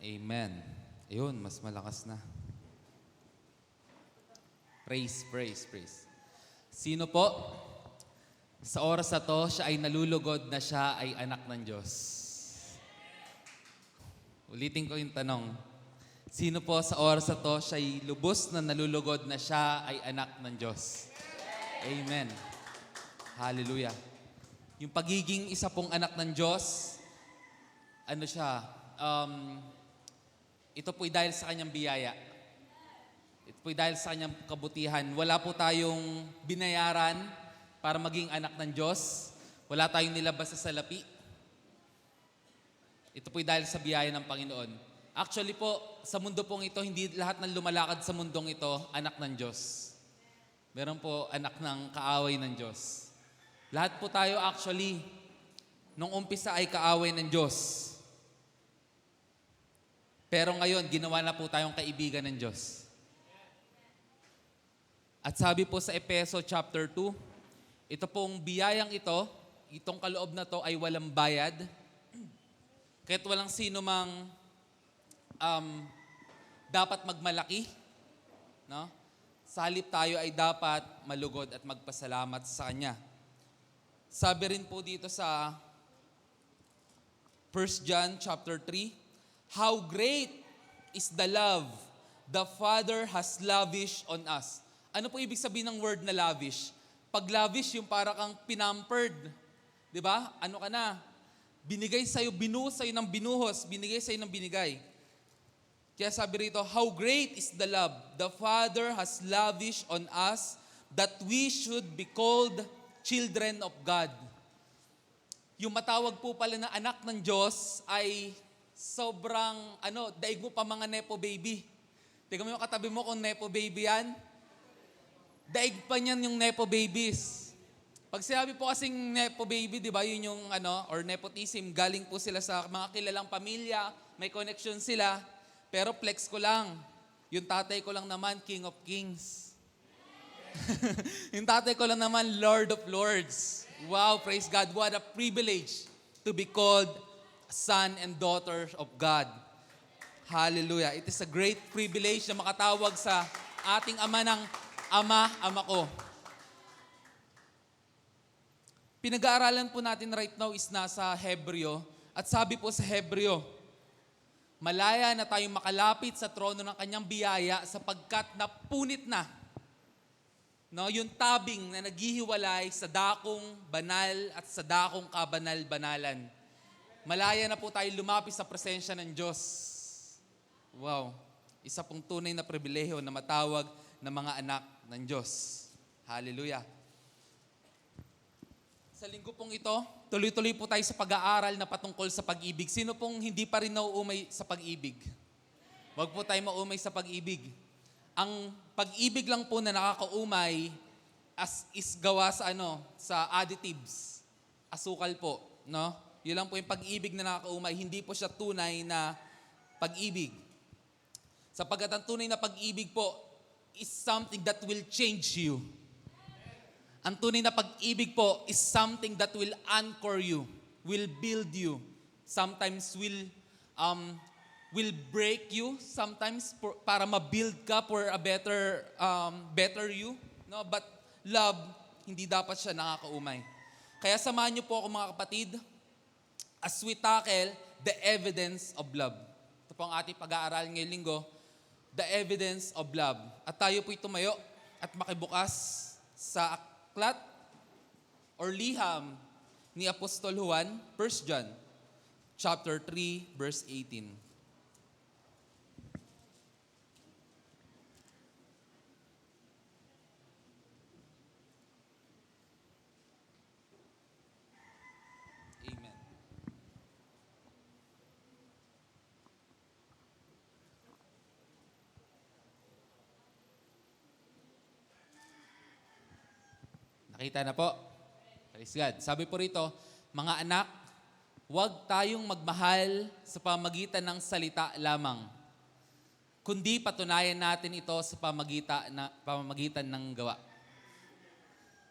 Amen. Ayun, mas malakas na. Praise, praise, praise. Sino po sa oras na to, siya ay nalulugod na siya ay anak ng Diyos? Ulitin ko yung tanong. Sino po sa oras na to, siya ay lubos na nalulugod na siya ay anak ng Diyos? Amen. Hallelujah. Yung pagiging isa pong anak ng Diyos, ano siya, ito po'y dahil sa kanyang biyaya. Ito po'y dahil sa kanyang kabutihan. Wala po tayong binayaran para maging anak ng Diyos. Wala tayong nilabas sa salapi. Ito po'y dahil sa biyaya ng Panginoon. Actually po, sa mundo pong ito, hindi lahat ng lumalakad sa mundong ito, anak ng Diyos. Meron po anak ng kaaway ng Diyos. Lahat po tayo actually, nung umpisa ay kaaway ng Diyos. Pero ngayon, ginawa na po tayong kaibigan ng Diyos. At sabi po sa Efeso chapter 2, ito pong biyayang ito, itong kaloob na to ay walang bayad. Kahit walang sino mang dapat magmalaki, no? Sa halip tayo ay dapat malugod at magpasalamat sa Kanya. Sabi rin po dito sa 1 John chapter 3, how great is the love the Father has lavished on us. Ano po ibig sabihin ng word na lavish? Pag lavish, yung para kang pinampered. Di ba? Ano ka na? Binigay sa'yo, binuhos sa'yo ng binuhos, binigay sa'yo ng binigay. Kaya sabi rito, how great is the love the Father has lavished on us that we should be called children of God. Yung matawag po pala na anak ng Diyos ay sobrang, daig mo pa mga nepo baby. Tingnan mo yung katabi mo kung nepo baby yan. Daig pa niyan yung nepo babies. Pag sinabi po kasing nepo baby, di ba, yun yung or nepotism, galing po sila sa mga kilalang pamilya, may connection sila, pero flex ko lang. Yung tatay ko lang naman, King of Kings. Yung tatay ko lang naman, Lord of Lords. Wow, praise God. What a privilege to be called son and daughter of God. Hallelujah. It is a great privilege na makatawag sa ating ama ng ama ko. Pinag-aaralan po natin right now is nasa Hebreo. At sabi po sa Hebreo, malaya na tayong makalapit sa trono ng kanyang biyaya sapagkat napunit na. No, yung tabing na naghihiwalay sa dakong banal at sa dakong kabanal-banalan. Malaya na po tayo lumapit sa presensya ng Diyos. Wow. Isa pong tunay na pribilehiyo na matawag na mga anak ng Diyos. Hallelujah. Sa linggo pong ito, tuloy-tuloy po tayo sa pag-aaral na patungkol sa pag-ibig. Sino pong hindi pa rin nauumay sa pag-ibig? Huwag po tayo maumay sa pag-ibig. Ang pag-ibig lang po na nakakaumay is gawa sa additives. Asukal po, no? Yun lang po yung pag-ibig na nakakaumay. Hindi po siya tunay na pag-ibig. Sapagkat ang tunay na pag-ibig po is something that will change you. Ang tunay na pag-ibig po is something that will anchor you, will build you. Sometimes will break you. Sometimes para ma-build ka for a better you. No? But love, hindi dapat siya nakakaumay. Kaya samahan niyo po ako mga kapatid, as we tackle the evidence of love. Ito po ang ating pag-aaral ngayong linggo, the evidence of love. At tayo po'y tumayo at makibukas sa aklat or liham ni Apostol Juan, 1 John, chapter 3, verse 18. Amen. Nakita na po? Praise God. Sabi po rito, mga anak, huwag tayong magmahal sa pamagitan ng salita lamang, kundi patunayan natin ito sa pamamagitan ng gawa.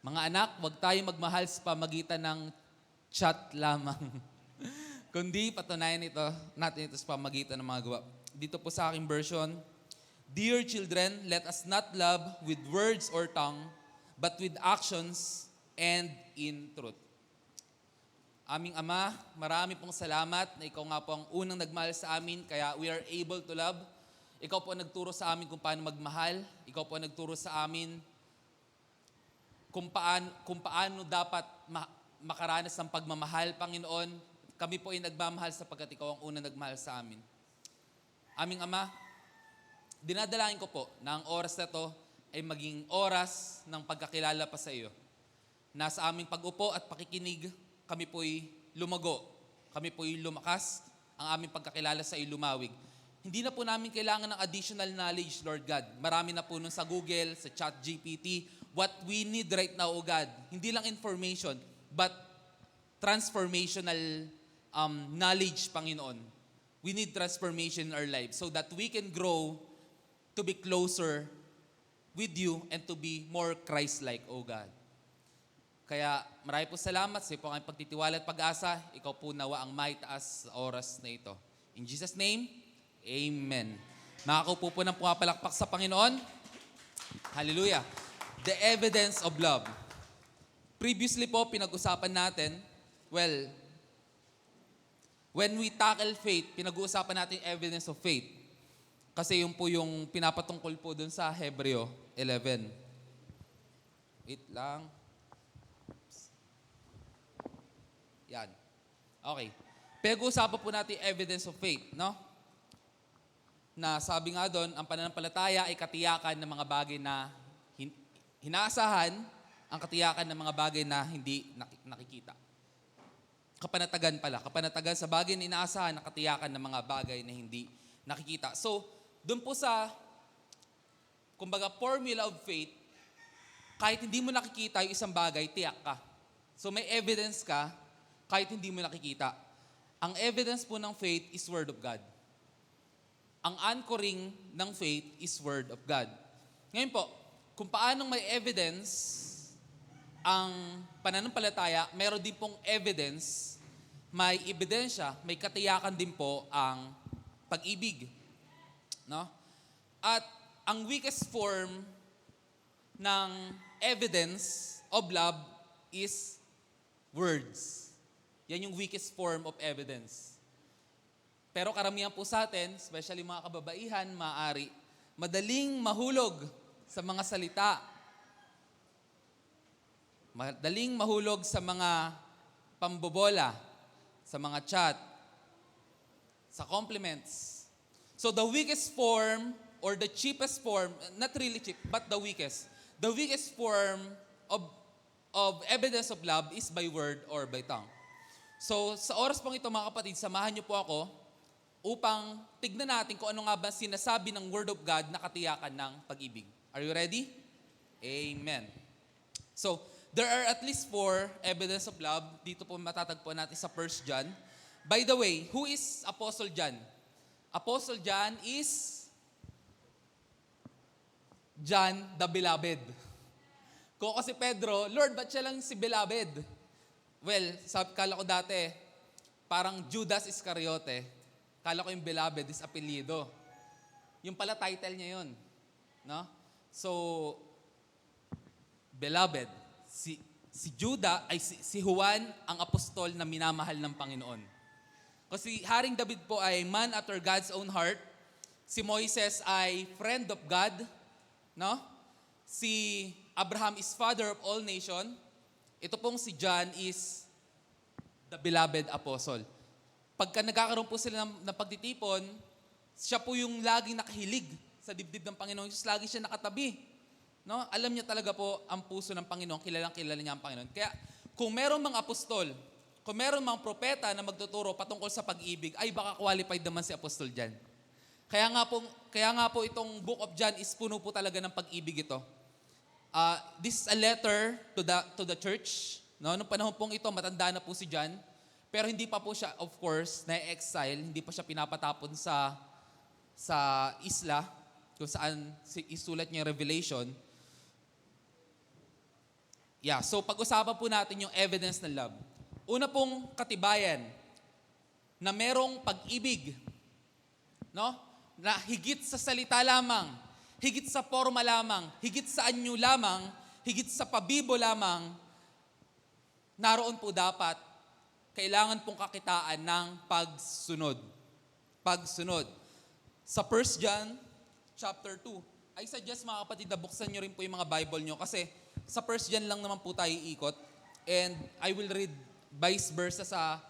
Mga anak, huwag tayong magmahal sa pamagitan ng chat lamang, kundi patunayan natin ito sa pamagitan ng mga gawa. Dito po sa aking version, Dear children, let us not love with words or tongue, but with actions and in truth. Aming Ama, marami pong salamat na ikaw nga po ang unang nagmahal sa amin, kaya we are able to love. Ikaw po ang nagturo sa amin kung paano magmahal. Ikaw po ang nagturo sa amin kung paano dapat makaranas ng pagmamahal, Panginoon. Kami po ay nagmamahal sapagkat ikaw ang unang nagmahal sa amin. Aming Ama, dinadalain ko po na ang oras na to ay maging oras ng pagkakilala pa sa iyo. Nasa aming pag-upo at pakikinig, kami po'y lumago. Kami po'y lumakas. Ang aming pagkakilala sa iyo lumawig. Hindi na po namin kailangan ng additional knowledge, Lord God. Marami na po nun sa Google, sa ChatGPT. What we need right now, O God, hindi lang information, but transformational knowledge, Panginoon. We need transformation in our lives so that we can grow to be closer with you and to be more Christ-like, O God. Kaya marami po salamat sa iyo po ang pagtitiwala at pag-asa. Ikaw po nawa ang maitaas sa oras na ito. In Jesus' name, Amen. Makakaupo po ng pumapalakpak sa Panginoon. Hallelujah. The evidence of love. Previously po, pinag-usapan natin, when we tackle faith, pinag-uusapan natin evidence of faith. Kasi yun po yung pinapatungkol po dun sa Hebreo 11. Wait lang. Yan. Okay. Pinag-uusapan po natin evidence of faith, no? Na sabi nga doon, ang pananampalataya ay katiyakan ng mga bagay na hinaasahan, ang katiyakan ng mga bagay na hindi nakikita. Kapanatagan pala. Kapanatagan sa bagay na inaasahan, ang katiyakan ng mga bagay na hindi nakikita. So, doon po sa, kumbaga, formula of faith, kahit hindi mo nakikita yung isang bagay, tiyak ka. So, may evidence ka, kahit hindi mo nakikita. Ang evidence po ng faith is Word of God. Ang anchoring ng faith is Word of God. Ngayon po, kung paanong may evidence ang pananampalataya, meron din pong evidence, may ebidensya, may katiyakan din po ang pag-ibig. No? At ang weakest form ng evidence of love is words. Yan yung weakest form of evidence. Pero karamihan po sa atin, especially mga kababaihan, madaling mahulog sa mga salita. Madaling mahulog sa mga pambobola, sa mga chat, sa compliments. So the weakest form or the cheapest form, not really cheap, but the weakest form of evidence of love is by word or by tongue. So sa oras pong ito mga kapatid, samahan niyo po ako upang tignan natin kung ano nga ba sinasabi ng Word of God na katiyakan ng pag-ibig. Are you ready? Amen. So, there are at least 4 evidence of love. Dito po matatagpuan natin sa 1 John. By the way, who is Apostle John? Apostle John is John the Beloved. Kung kasi Pedro, Lord, ba't siya lang si Beloved? Well, kala ko dati, parang Judas Iscariote. Kala ko yung Beloved is apelyido. Yung pala title niya yun. No? So, Beloved. Si Judas, ay si Juan ang apostol na minamahal ng Panginoon. Kasi Haring David po ay man after God's own heart. Si Moises ay friend of God. No? Si Abraham is father of all nation. Ito pong si John is the beloved apostle. Pagka nagkakaroon po sila ng pagtitipon, siya po yung laging nakahilig sa dibdib ng Panginoon. Lagi siya nakatabi. No? Alam niya talaga po ang puso ng Panginoon. Kilalang-kilala niya ang Panginoon. Kaya kung meron mga apostol, kung meron mga propeta na magtuturo patungkol sa pag-ibig, ay baka qualified naman si Apostol John. Kaya nga po itong Book of John is puno po talaga ng pag-ibig ito. This is a letter to the church. No? Noong panahon pong ito, matanda na po si John. Pero hindi pa po siya, of course, na-exile. Hindi pa siya pinapatapon sa isla kung saan isulat niya yung Revelation. So pag-usapan po natin yung evidence ng love. Una pong katibayan na merong pag-ibig, no? Na higit sa salita lamang, higit sa forma lamang, higit sa anyo lamang, higit sa pabibo lamang, naroon po dapat, kailangan pong kakitaan ng pagsunod. Pagsunod. Sa 1 John chapter 2, I suggest mga kapatid na buksan nyo rin po yung mga Bible nyo kasi sa 1 John lang naman po tayo iikot. And I will read vice versa sa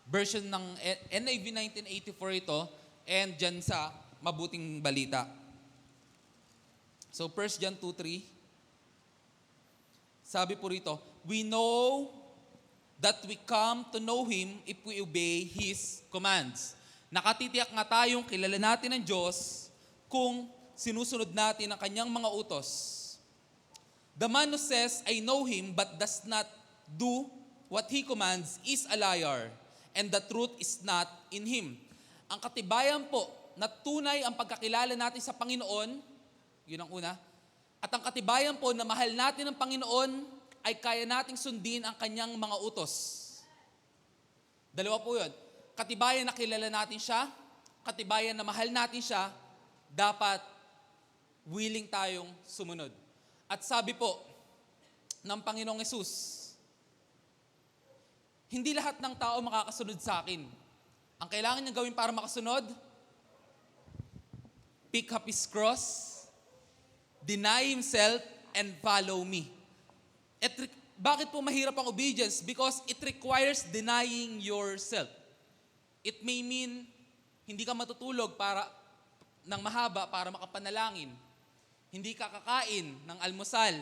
version ng NIV 1984 ito and dyan sa Mabuting Balita. So 1 John 2:3, sabi po rito, we know that we come to know Him if we obey His commands. Nakatitiyak nga tayong kilala natin ang Diyos kung sinusunod natin ang Kanyang mga utos. The man who says, I know Him but does not do what He commands is a liar, and the truth is not in him. Ang katibayan po na tunay ang pagkakilala natin sa Panginoon, yun ang una, at ang katibayan po na mahal natin ang Panginoon ay kaya nating sundin ang Kanyang mga utos. Dalawa po yun. Katibayan na kilala natin siya, katibayan na mahal natin siya, dapat willing tayong sumunod. At sabi po ng Panginoong Hesus, hindi lahat ng tao makakasunod sa akin. Ang kailangan niyang gawin para makasunod, pick up his cross, deny himself, and follow me. Bakit po mahirap ang obedience? Because it requires denying yourself. It may mean hindi ka matutulog ng mahaba para makapanalangin. Hindi ka kakain ng almusal.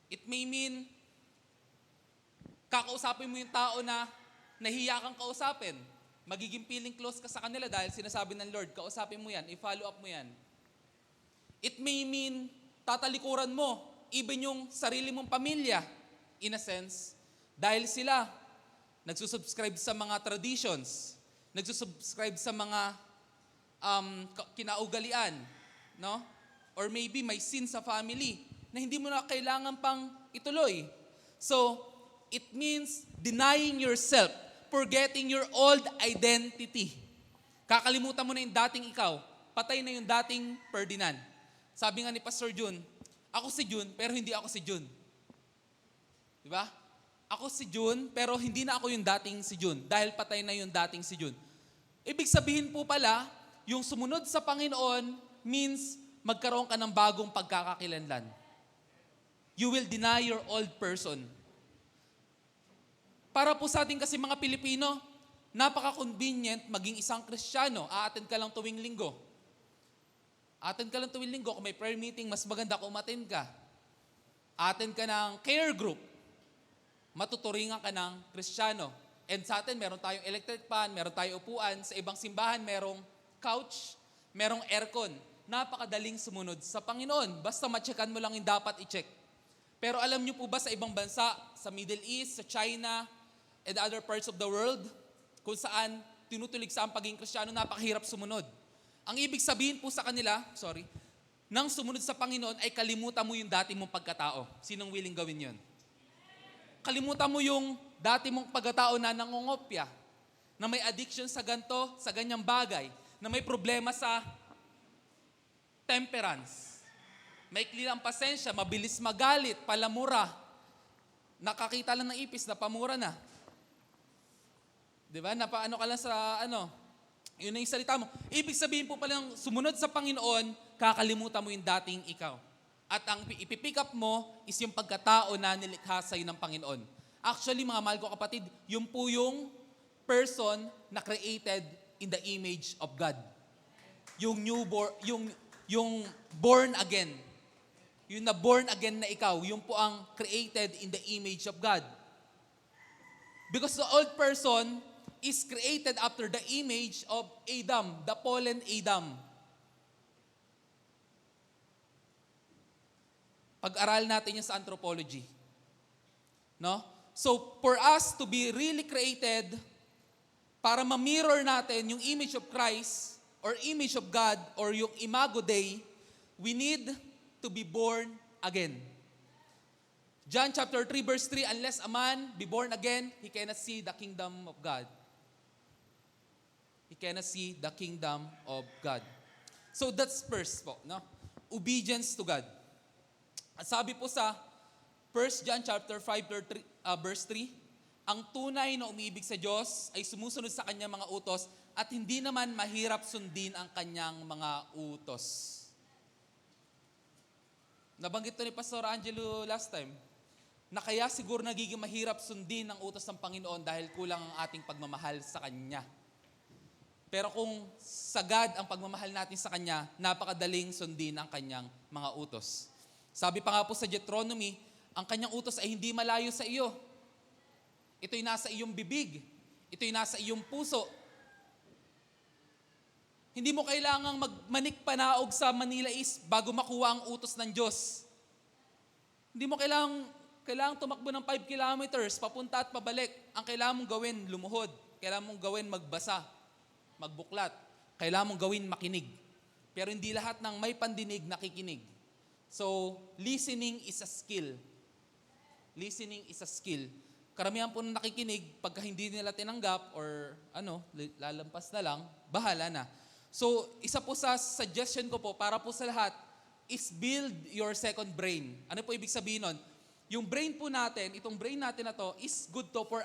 It may mean kakausapin mo yung tao na nahiya kang kausapin. Magiging feeling close ka sa kanila dahil sinasabi ng Lord, kausapin mo yan, i-follow up mo yan. It may mean tatalikuran mo, even yung sarili mong pamilya, in a sense, dahil sila nagsusubscribe sa mga traditions, nagsusubscribe sa mga kinaugalian, no? Or maybe may sin sa family na hindi mo na kailangan pang ituloy. So, it means denying yourself, forgetting your old identity. Kakalimutan mo na yung dating ikaw. Patay na yung dating Ferdinand. Sabi nga ni Pastor Jun, ako si Jun, pero hindi ako si Jun. Diba? Ako si Jun, pero hindi na ako yung dating si Jun, dahil patay na yung dating si Jun. Ibig sabihin po pala, yung sumunod sa Panginoon means magkaroon ka ng bagong pagkakakilanlan. You will deny your old person. Para po sa atin kasi mga Pilipino, napaka-convenient maging isang Kristiyano. A-attend ka lang tuwing linggo. Attend ka lang tuwing linggo. Kung may prayer meeting, mas maganda kung umattend ka. Attend ka ng care group. Matuturingan ka ng Kristiyano. And sa atin, meron tayong electric fan, meron tayong upuan. Sa ibang simbahan, merong couch, merong aircon. Napakadaling sumunod sa Panginoon. Basta ma-checkan mo lang yung dapat i-check. Pero alam niyo po ba sa ibang bansa, sa Middle East, sa China, and other parts of the world, kung saan tinutulig sa ang pagiging Kristiyano, napakahirap sumunod. Ang ibig sabihin po sa kanila, nang sumunod sa Panginoon ay kalimutan mo yung dati mong pagkatao. Sinong willing gawin yun? Kalimutan mo yung dati mong pagkatao na nangongopya, na may addiction sa ganto, sa ganyang bagay, na may problema sa temperance. Maikli ang pasensya, mabilis magalit, palamura, nakakita lang ng ipis na pamura na. Diba? Napaano ka lang sa yun na yung salita mo. Ibig sabihin po palang sumunod sa Panginoon, kakalimutan mo yung dating ikaw. At ang ipipick up mo is yung pagkatao na nilikha sa'yo ng Panginoon. Actually, mga mahal ko kapatid, yun po yung person na created in the image of God. Yung newborn, yung born again. Yung na born again na ikaw, yun po ang created in the image of God. Because the old person is created after the image of Adam, the fallen Adam. Pag-aral natin yun sa anthropology. No? So, for us to be really created, para ma-mirror natin yung image of Christ, or image of God, or yung Imago Dei, we need to be born again. John chapter 3 verse 3, unless a man be born again, he cannot see the kingdom of God. cannot see the kingdom of God. So that's first po, no? Obedience to God. At sabi po sa 1 John chapter 5 verse 3, ang tunay na umiibig sa Diyos ay sumusunod sa kanyang mga utos at hindi naman mahirap sundin ang kanyang mga utos. Nabanggit to ni Pastor Angelo last time, na kaya siguro nagiging mahirap sundin ang utos ng Panginoon dahil kulang ang ating pagmamahal sa Kanya. Pero kung sagad ang pagmamahal natin sa Kanya, napakadaling sundin ang Kanyang mga utos. Sabi pa nga po sa Deuteronomy, ang Kanyang utos ay hindi malayo sa iyo. Ito'y nasa iyong bibig. Ito'y nasa iyong puso. Hindi mo kailangang magmanik panaog sa Manila East bago makuha ang utos ng Diyos. Hindi mo kailangang tumakbo ng 5 kilometers, papunta at pabalik. Ang kailangan mong gawin, lumuhod. Kailangan mong gawin, magbasa, magbuklat. Kailangan mong gawin, makinig. Pero hindi lahat ng may pandinig nakikinig. So, listening is a skill. Listening is a skill. Karamihan po na nakikinig, pagka hindi nila tinanggap or lalampas na lang, bahala na. So, isa po sa suggestion ko po, para po sa lahat, is build your second brain. Ano po ibig sabihin nun? Yung brain po natin, itong brain natin na to, is good to for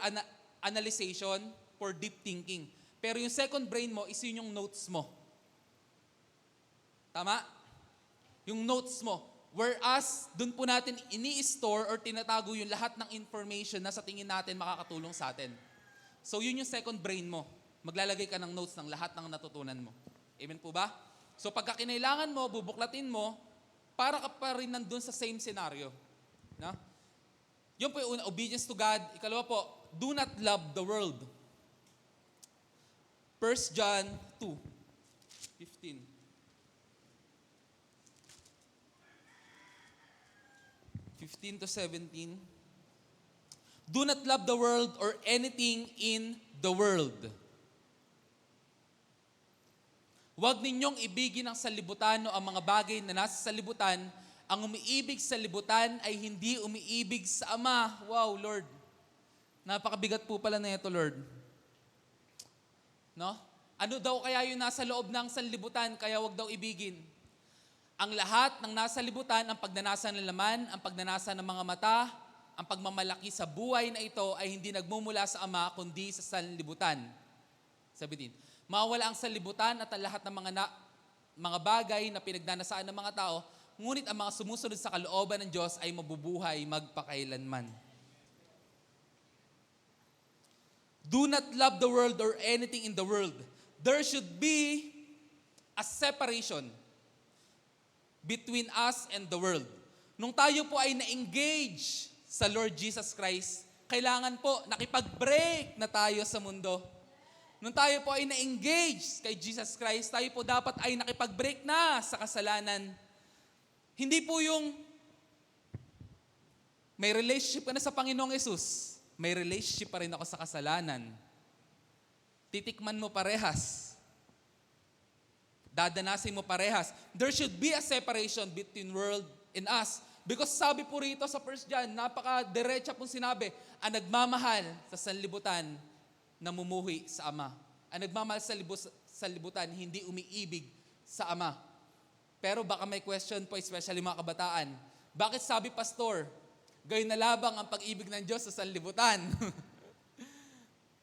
analyzation, for deep thinking. Pero yung second brain mo, is yun yung notes mo. Tama? Yung notes mo. Whereas, dun po natin ini-store or tinatago yung lahat ng information na sa tingin natin makakatulong sa atin. So, yun yung second brain mo. Maglalagay ka ng notes ng lahat ng natutunan mo. Amen po ba? So, pagka kinailangan mo, bubuklatin mo, para ka pa rin nandun sa same scenario. No? Yun po yung una, obedience to God. Ikalawa po, do not love the world. 1 John 2:15. 15 to 17. Do not love the world or anything in the world. Huwag ninyong ibigin ang salibutan o ang mga bagay na nasa salibutan. Ang umiibig sa libutan ay hindi umiibig sa Ama. Wow, Lord. Napakabigat po pala na ito, Lord. No? Ano daw kaya yung nasa loob ng sanlibutan, kaya wag daw ibigin? Ang lahat ng nasa libutan, ang pagnanasa ng laman, ang pagnanasa ng mga mata, ang pagmamalaki sa buhay na ito ay hindi nagmumula sa Ama, kundi sa sanlibutan. Sabi din, mawala ang sanlibutan at ang lahat ng mga bagay na pinagnanasaan ng mga tao, ngunit ang mga sumusunod sa kalooban ng Diyos ay mabubuhay magpakailanman. Do not love the world or anything in the world. There should be a separation between us and the world. Nung tayo po ay na-engage sa Lord Jesus Christ, kailangan po nakipag-break na tayo sa mundo. Nung tayo po ay na-engage kay Jesus Christ, tayo po dapat ay nakipag-break na sa kasalanan. Hindi po yung may relationship ka na sa Panginoong Yesus, may relationship pa rin ako sa kasalanan. Titikman mo parehas. Dadanasin mo parehas. There should be a separation between world and us. Because sabi po rito sa 1 John, napaka-diretsa pong sinabi, ang nagmamahal sa sanlibutan, namumuhi sa Ama. Ang nagmamahal sa libutan, hindi umiibig sa Ama. Pero baka may question po, especially mga kabataan. Bakit sabi pastor, gayon na labang ang pag-ibig ng Diyos sa sanlibutan?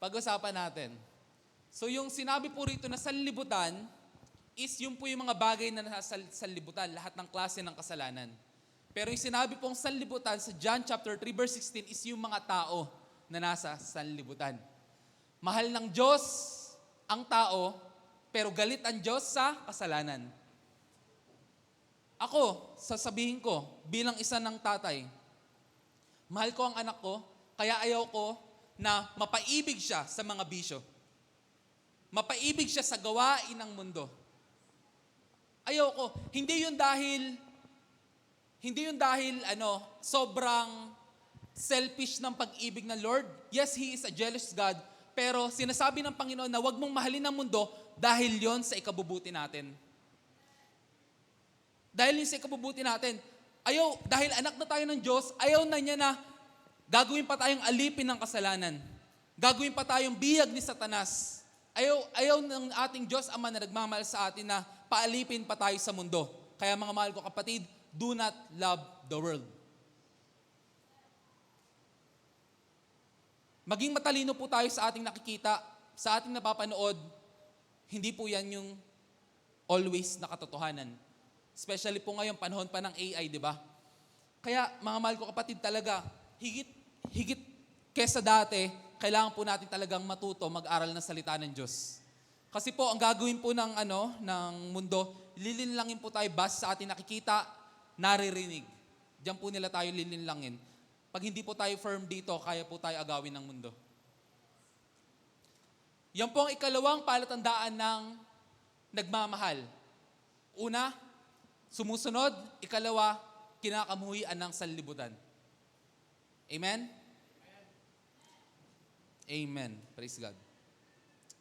Pag-usapan natin. So yung sinabi po rito na sanlibutan, is yung po yung mga bagay na nasa sanlibutan, lahat ng klase ng kasalanan. Pero yung sinabi pong sanlibutan sa John chapter 3 verse 16 is yung mga tao na nasa sanlibutan. Mahal ng Diyos ang tao, pero galit ang Diyos sa kasalanan. Ako, sasabihin ko, bilang isa ng tatay, mahal ko ang anak ko, kaya ayaw ko na mapaibig siya sa mga bisyo. Mapaibig siya sa gawain ng mundo. Ayaw ko. Hindi yun dahil sobrang selfish ng pag-ibig ng Lord. Yes, He is a jealous God. Pero sinasabi ng Panginoon na huwag mong mahalin ang mundo dahil yon sa ikabubuti natin. Dahil yun sa ikabubuti natin. Dahil anak na tayo ng Diyos, ayaw na niya na gagawin pa tayong alipin ng kasalanan. Gagawin pa tayong bihag ni Satanas. Ayaw ng ating Diyos Ama na nagmamahal sa atin na paalipin pa tayo sa mundo. Kaya mga mahal ko kapatid, do not love the world. Maging matalino po tayo sa ating nakikita, sa ating napapanood, hindi po yan yung always na katotohanan. Especially po ngayon, panahon pa ng AI, di ba? Kaya mga mahal ko kapatid talaga, higit kesa dati, kailangan po natin talagang matuto mag-aral ng salita ng Diyos. Kasi po, ang gagawin po ng mundo, lilinlangin po tayo base sa ating nakikita, naririnig. Diyan po nila tayo lilinlangin. Pag hindi po tayo firm dito, kaya po tayo agawin ng mundo. Yan po ang ikalawang palatandaan ng nagmamahal. Una, sumusunod. Ikalawa, kinakamuhian ng sanlibutan. Amen? Amen. Praise God.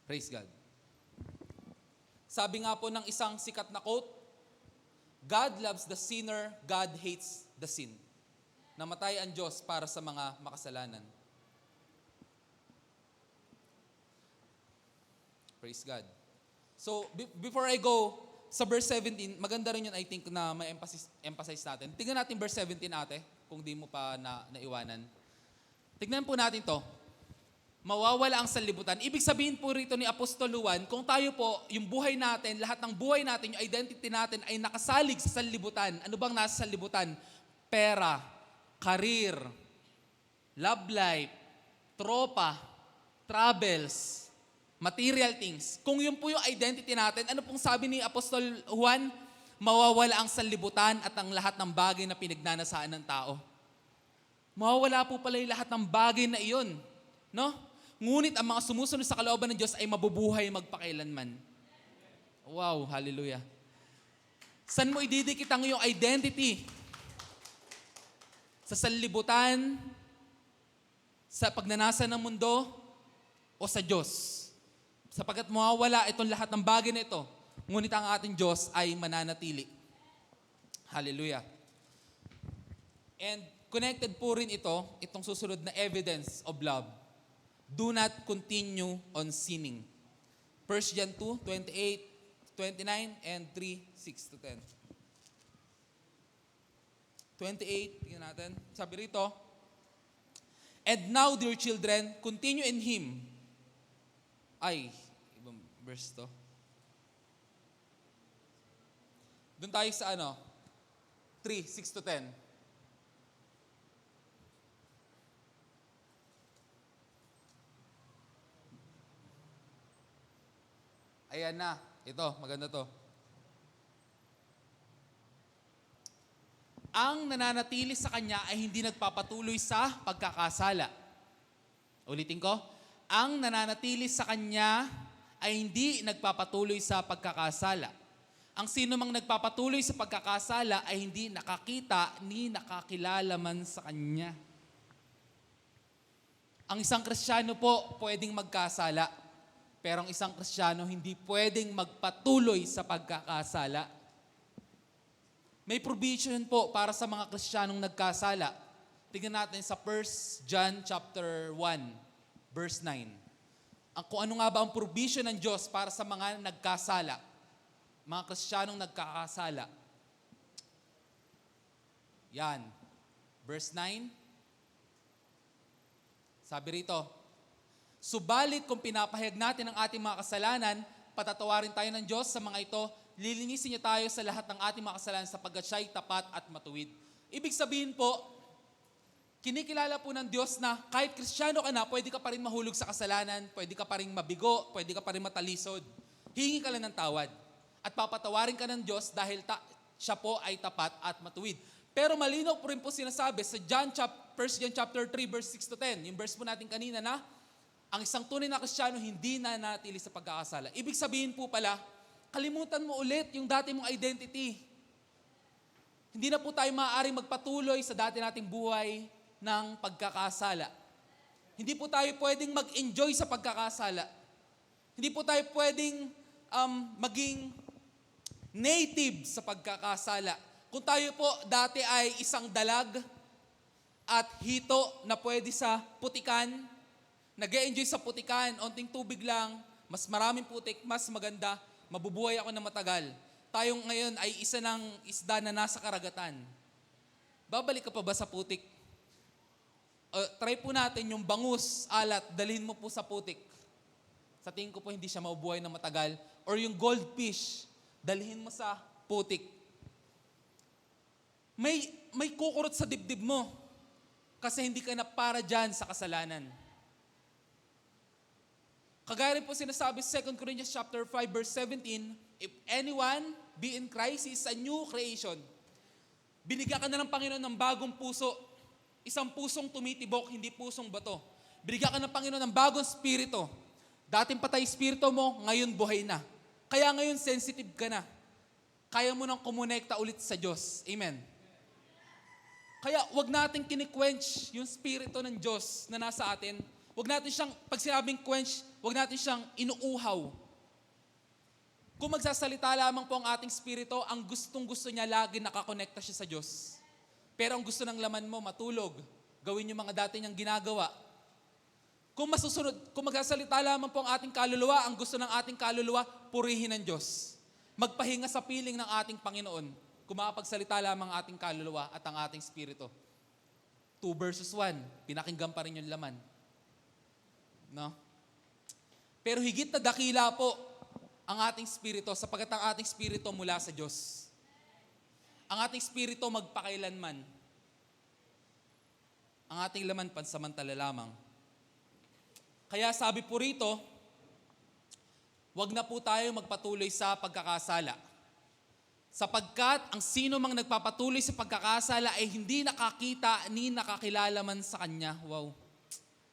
Praise God. Sabi nga po ng isang sikat na quote, God loves the sinner, God hates the sin. Namatay ang Diyos para sa mga makasalanan. Praise God. So, before I go sa verse 17, maganda rin yun I think na may emphasize natin. Tingnan natin verse 17 ate, kung di mo pa naiwanan. Tignan po natin to. Mawawala ang sanlibutan. Ibig sabihin po rito ni Apostol Juan, kung tayo po, yung buhay natin, lahat ng buhay natin, yung identity natin ay nakasalig sa sanlibutan. Ano bang nasa sanlibutan? Pera, career, love life, tropa, travels, material things. Kung yun po yung identity natin, ano pong sabi ni Apostol Juan? Mawawala ang sanlibutan at ang lahat ng bagay na pinagnanasaan ng tao. Mawawala po pala yung lahat ng bagay na iyon. No? Ngunit ang mga sumusunod sa kalooban ng Diyos ay mabubuhay magpakailanman. Wow, hallelujah. Saan mo ididikit ang iyong identity? Sa sanlibutan, sa pagnanasa ng mundo, o sa Diyos? Sapagkat mawawala itong lahat ng bagay na ito, ngunit ang ating Diyos ay mananatili. Hallelujah. And connected po rin itong susunod na evidence of love. Do not continue on sinning. 1 John 2, 28, 29, and 3, 6 to 10. 28, tingnan natin. Sabi rito, and now, dear children, continue in Him. Ay, ibang verse to. Doon tayo sa 3, 6 to 10. Ayan na. Ito, maganda to. Ang nananatili sa Kanya ay hindi nagpapatuloy sa pagkakasala. Ulitin ko. Ang nananatili sa Kanya ay hindi nagpapatuloy sa pagkakasala. Ang sino mang nagpapatuloy sa pagkakasala ay hindi nakakita ni nakakilala man sa Kanya. Ang isang Kristiyano po pwedeng magkasala. Pero ang isang Kristiyano hindi pwedeng magpatuloy sa pagkakasala. May provision po para sa mga Kristiyanong nagkasala. Tingnan natin sa 1 John chapter 1, verse 9. Kung ano nga ba ang provision ng Diyos para sa mga nagkasala, mga Kristiyanong nagkakasala. Yan. Verse 9. Sabi rito, subalit kung pinapahayag natin ang ating mga kasalanan, patatawarin tayo ng Diyos sa mga ito, lilinisin niya tayo sa lahat ng ating mga kasalanan sapagkat siya'y tapat at matuwid. Ibig sabihin po, kinikilala po ng Diyos na kahit Kristiyano ka na, pwede ka pa rin mahulog sa kasalanan, pwede ka pa rin mabigo, pwede ka pa rin matalisod. Hingi ka lang ng tawad. At papatawarin ka ng Diyos dahil siya po ay tapat at matuwid. Pero malinaw po rin po sinasabi sa 1 John chapter 3, verse 6 to 10, yung verse po natin kanina na, ang isang tunay na Kristiyano hindi nanatili sa pagkakasala. Ibig sabihin po pala, kalimutan mo ulit yung dati mong identity. Hindi na po tayo maaaring magpatuloy sa dati nating buhay ng pagkakasala. Hindi po tayo pwedeng mag-enjoy sa pagkakasala. Hindi po tayo pwedeng maging native sa pagkakasala. Kung tayo po dati ay isang dalag at hito na pwede sa putikan, nag-e-enjoy sa putikan, onting tubig lang, mas maraming putik, mas maganda, mabubuhay ako na matagal. Tayo ngayon ay isa ng isda na nasa karagatan. Babalik ka pa ba sa putik? Try po natin yung bangus, alat, dalhin mo po sa putik. Sa tingin ko po hindi siya mabubuhay na matagal. Or yung goldfish, dalhin mo sa putik. May kukurot sa dibdib mo kasi hindi ka na para dyan sa kasalanan. Kagaya rin po sinasabi sa 2 Corinthians chapter 5 verse 17, if anyone be in Christ, he is a new creation. Binigyan ka na ng Panginoon ng bagong puso. Isang pusong tumitibok, hindi pusong bato. Binigyan ka ng Panginoon ng bagong spirito. Dating patay spirito mo, ngayon buhay na. Kaya ngayon sensitive ka na. Kaya mo nang kumonekta ulit sa Diyos. Amen. Kaya wag natin kini-quench yung spirito ng Diyos na nasa atin. Wag natin siyang, pag sinabing quench, wag natin siyang inuuhaw. Kung magsasalita lamang po ang ating spirito, ang gustong-gusto niya lagi nakakonekta siya sa Diyos. Pero ang gusto ng laman mo, matulog. Gawin yung mga dati niyang ginagawa. Kung magsasalita lamang po ang ating kaluluwa, ang gusto ng ating kaluluwa, purihin ng Diyos. Magpahinga sa piling ng ating Panginoon. Kung makapagsalita lamang ang ating kaluluwa at ang ating spirito. 2 verses 1, pinakinggan pa rin yung laman. No? Pero higit na dakila po ang ating spirito sapagkat ang ating spirito mula sa Diyos. Ang ating spirito magpakailanman. Ang ating laman pansamantala lamang. Kaya sabi po rito, wag na po tayo magpatuloy sa pagkakasala. Sapagkat ang sino mang nagpapatuloy sa pagkakasala ay hindi nakakita ni nakakilala man sa Kanya. Wow.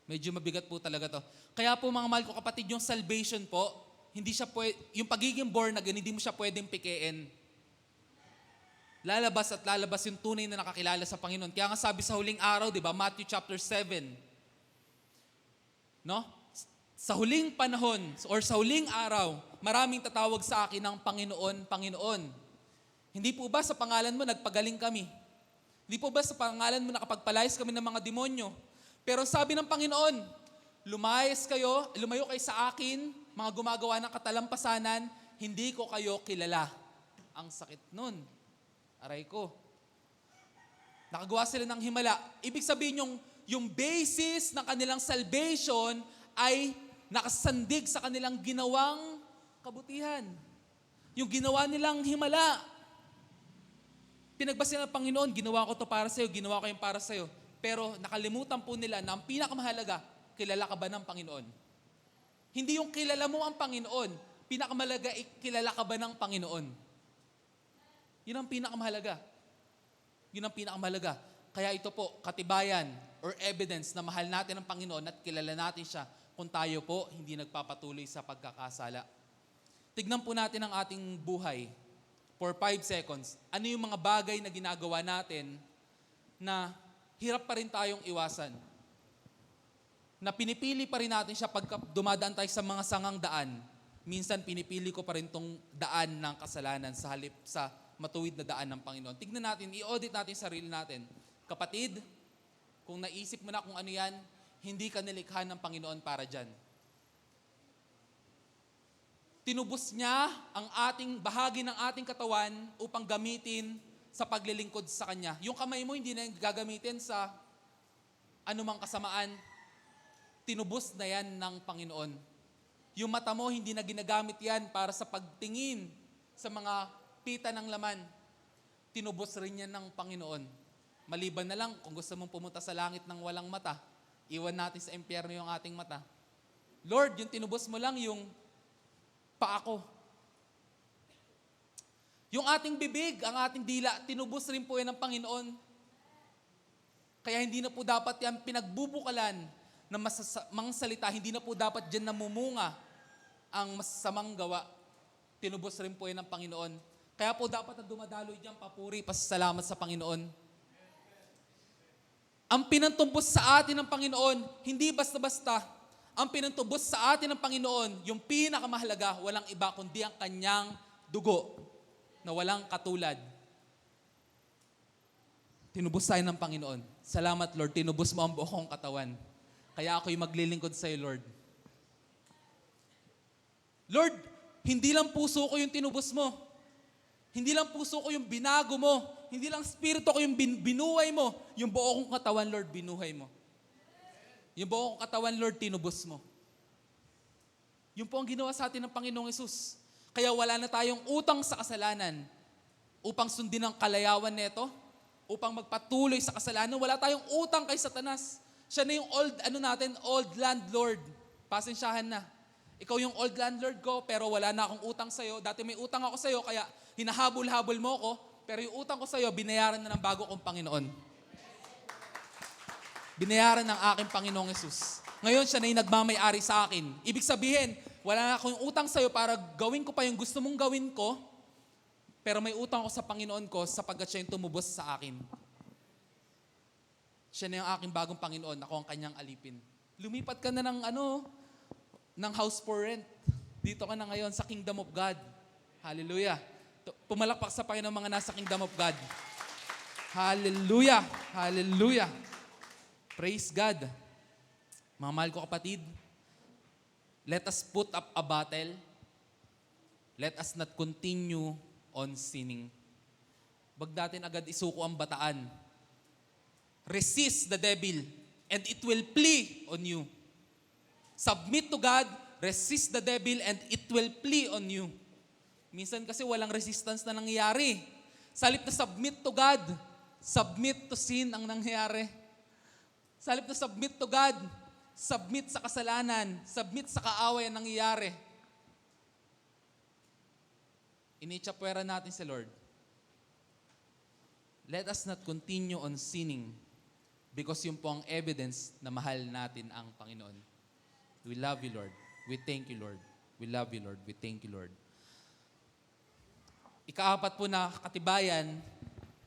Medyo mabigat po talaga to. Kaya po mga mahal ko kapatid, yung salvation po, hindi siya yung pagiging born again, hindi mo siya pwedeng pikein. Lalabas at lalabas yung tunay na nakakilala sa Panginoon. Kaya nga sabi sa huling araw, di ba, Matthew chapter 7, no? Sa huling panahon, or sa huling araw, maraming tatawag sa akin ng Panginoon, Panginoon. Hindi po ba sa pangalan mo nagpagaling kami? Hindi po ba sa pangalan mo nakapagpalayas kami ng mga demonyo? Pero sabi ng Panginoon, lumayo kayo sa akin, mga gumagawa ng katalampasanan, hindi ko kayo kilala. Ang sakit nun. Aray ko. Nakagawa sila ng himala. Ibig sabihin yung basis ng kanilang salvation ay nakasandig sa kanilang ginawang kabutihan. Yung ginawa nilang himala. Pinagbasa ng Panginoon, ginawa ko to para sa'yo, ginawa ko yung para sa'yo. Pero nakalimutan po nila na ang pinakamahalaga, kilala ka ba ng Panginoon? Hindi yung kilala mo ang Panginoon, pinakamahalaga, kilala ka ba ng Panginoon? Yun ang pinakamahalaga. Yun ang pinakamahalaga. Kaya ito po, katibayan or evidence na mahal natin ang Panginoon at kilala natin siya kung tayo po hindi nagpapatuloy sa pagkakasala. Tignan po natin ang ating buhay for 5 seconds. Ano yung mga bagay na ginagawa natin na hirap pa rin tayong iwasan? Na pinipili pa rin natin siya pagka dumadaan tayo sa mga sangang daan. Minsan pinipili ko pa rin tong daan ng kasalanan sa halip sa matuwid na daan ng Panginoon. Tignan natin, i-audit natin sarili natin. Kapatid, kung naisip mo na kung ano yan, hindi ka nilikha ng Panginoon para dyan. Tinubos niya ang ating bahagi ng ating katawan upang gamitin sa paglilingkod sa Kanya. Yung kamay mo hindi na gagamitin sa anumang kasamaan. Tinubos na yan ng Panginoon. Yung mata mo hindi na ginagamit yan para sa pagtingin sa mga pita ng laman. Tinubos rin yan ng Panginoon. Maliban na lang kung gusto mong pumunta sa langit ng walang mata, iwan natin sa impyerno yung ating mata. Lord, yung tinubos mo lang yung paa ko. Yung ating bibig, ang ating dila, tinubos rin po yan ng Panginoon. Kaya hindi na po dapat yan pinagbubukalan ng masasamang salita. Hindi na po dapat dyan namumunga ang masasamang gawa. Tinubos rin po yan ng Panginoon. Kaya po dapat na dumadaloy dyan, papuri, pasasalamat sa Panginoon. Ang pinantubos sa atin ng Panginoon, hindi basta-basta. Ang pinantubos sa atin ng Panginoon, yung pinakamahalaga, walang iba kundi ang kanyang dugo na walang katulad. Tinubos tayo ng Panginoon. Salamat, Lord. Tinubos mo ang buong katawan. Kaya ako'y maglilingkod sa iyo, Lord. Lord, hindi lang puso ko yung tinubos mo. Hindi lang puso ko yung binago mo. Hindi lang spirito ko yung binuhay mo. Yung buo kong katawan, Lord, binuhay mo. Yung buo kong katawan, Lord, tinubos mo. Yun po ang ginawa sa atin ng Panginoong Hesus. Kaya wala na tayong utang sa kasalanan upang sundin ang kalayawan neto, upang magpatuloy sa kasalanan. Wala tayong utang kay Satanas. Siya na yung old landlord. Pasensyahan na. Ikaw yung old landlord ko, pero wala na akong utang sa'yo. Dati may utang ako sa'yo, kaya hinahabol-habol mo ko, pero yung utang ko sa'yo, binayaran na ng bago kong Panginoon. Binayaran ng aking Panginoong Hesus. Ngayon, siya na yung nagmamay-ari sa akin. Ibig sabihin, wala na akong utang sa'yo para gawin ko pa yung gusto mong gawin ko, pero may utang ko sa Panginoon ko sapagkat siya yung tumubos sa akin. Siya na yung aking bagong Panginoon, ako ang kanyang alipin. Lumipat ka na ng house for rent. Dito ka na ngayon sa Kingdom of God. Hallelujah. Pumalakpak sa Panginoon mga nasa Kingdom of God. Hallelujah. Hallelujah. Praise God. Mga mahal ko kapatid, let us put up a battle. Let us not continue on sinning. Wag natin agad isuko ang bataan. Resist the devil and it will flee on you. Submit to God, resist the devil, and it will flee on you. Minsan kasi walang resistance na nangyayari. Sa halip na submit to God, submit to sin ang nangyayari. Sa halip na submit to God, submit sa kasalanan, submit sa kaaway ang nangyayari. Inichapwera natin si Lord. Let us not continue on sinning because yun po ang evidence na mahal natin ang Panginoon. We love you, Lord. We thank you, Lord. We love you, Lord. We thank you, Lord. Ikaapat po na katibayan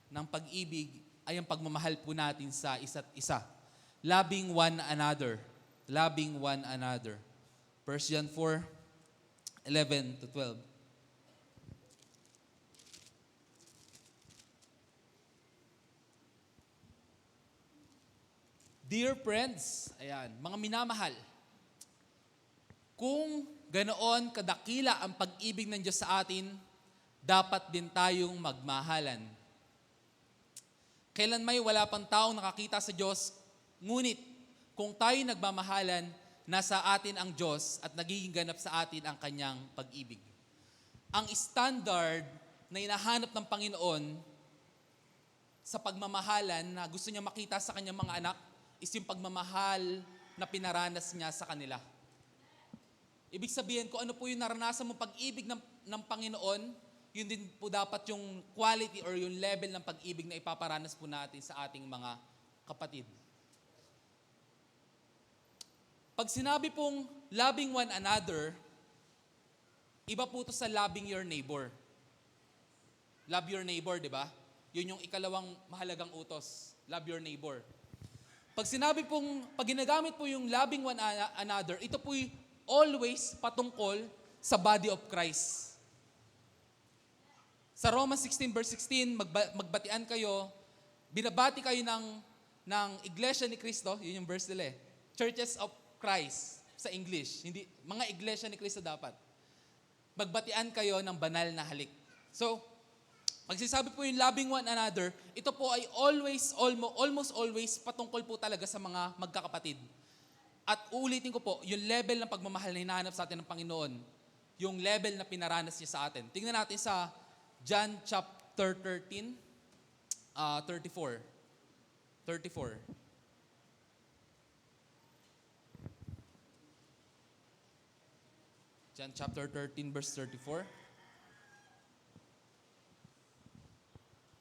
ng pag-ibig ay ang pagmamahal po natin sa isa't isa. Loving one another. Loving one another. 1 John 4:11-12. Dear friends, ayan, mga minamahal, kung ganoon kadakila ang pag-ibig ng Diyos sa atin, dapat din tayong magmahalan. Kailan may wala pang taong nakakita sa Diyos, ngunit kung tayo nagmamahalan, nasa atin ang Diyos at nagiging ganap sa atin ang kanyang pag-ibig. Ang standard na hinahanap ng Panginoon sa pagmamahalan na gusto niya makita sa kanyang mga anak is yung pagmamahal na pinaranas niya sa kanila. Ibig sabihin, kung ano po yung naranasan mo pag-ibig ng Panginoon, yun din po dapat yung quality or yung level ng pag-ibig na ipaparanas po natin sa ating mga kapatid. Pag sinabi pong loving one another, iba po ito sa loving your neighbor. Love your neighbor, di ba? Yun yung ikalawang mahalagang utos. Love your neighbor. Pag ginagamit po yung loving one another, ito po always patungkol sa body of Christ. Sa Romans 16 verse 16, magbatian kayo, binabati kayo ng Iglesia ni Cristo, yun yung verse nila Churches of Christ sa English. Hindi, mga Iglesia ni Cristo dapat. Magbatian kayo ng banal na halik. So, pagsasabi po yung loving one another, ito po ay almost always patungkol po talaga sa mga magkakapatid. At uulitin ko po, yung level ng pagmamahal na hinahanap sa atin ng Panginoon, yung level na pinaranas niya sa atin. Tingnan natin sa John chapter 13, 34. John chapter 13 verse 34.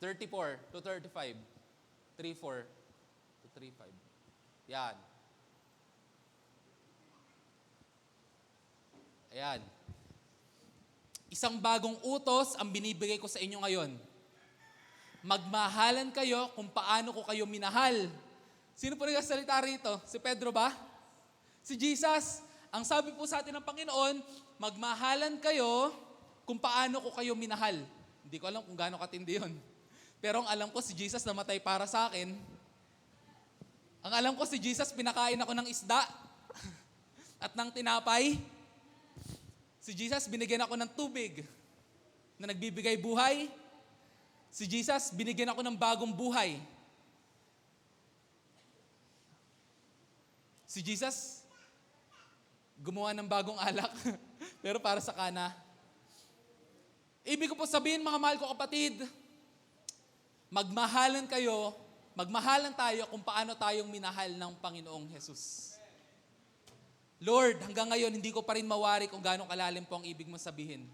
34 to 35. 34 to 35. Yan. Ayan. Isang bagong utos ang binibigay ko sa inyo ngayon. Magmahalan kayo kung paano ko kayo minahal. Sino po nagsasalita rito? Si Pedro ba? Si Jesus. Ang sabi po sa atin ng Panginoon, magmahalan kayo kung paano ko kayo minahal. Hindi ko alam kung gaano katindi yun. Pero ang alam ko, si Jesus namatay para sa akin. Ang alam ko, si Jesus pinakain ako ng isda at ng tinapay. Si Jesus, binigyan ako ng tubig na nagbibigay buhay. Si Jesus, binigyan ako ng bagong buhay. Si Jesus, gumawa ng bagong alak, pero para sa kana. Ibig ko po sabihin, mga mahal ko kapatid, magmahalan tayo kung paano tayong minahal ng Panginoong Jesus. Lord, hanggang ngayon, hindi ko pa rin mawari kung gaano kalalim po ang ibig mo sabihin.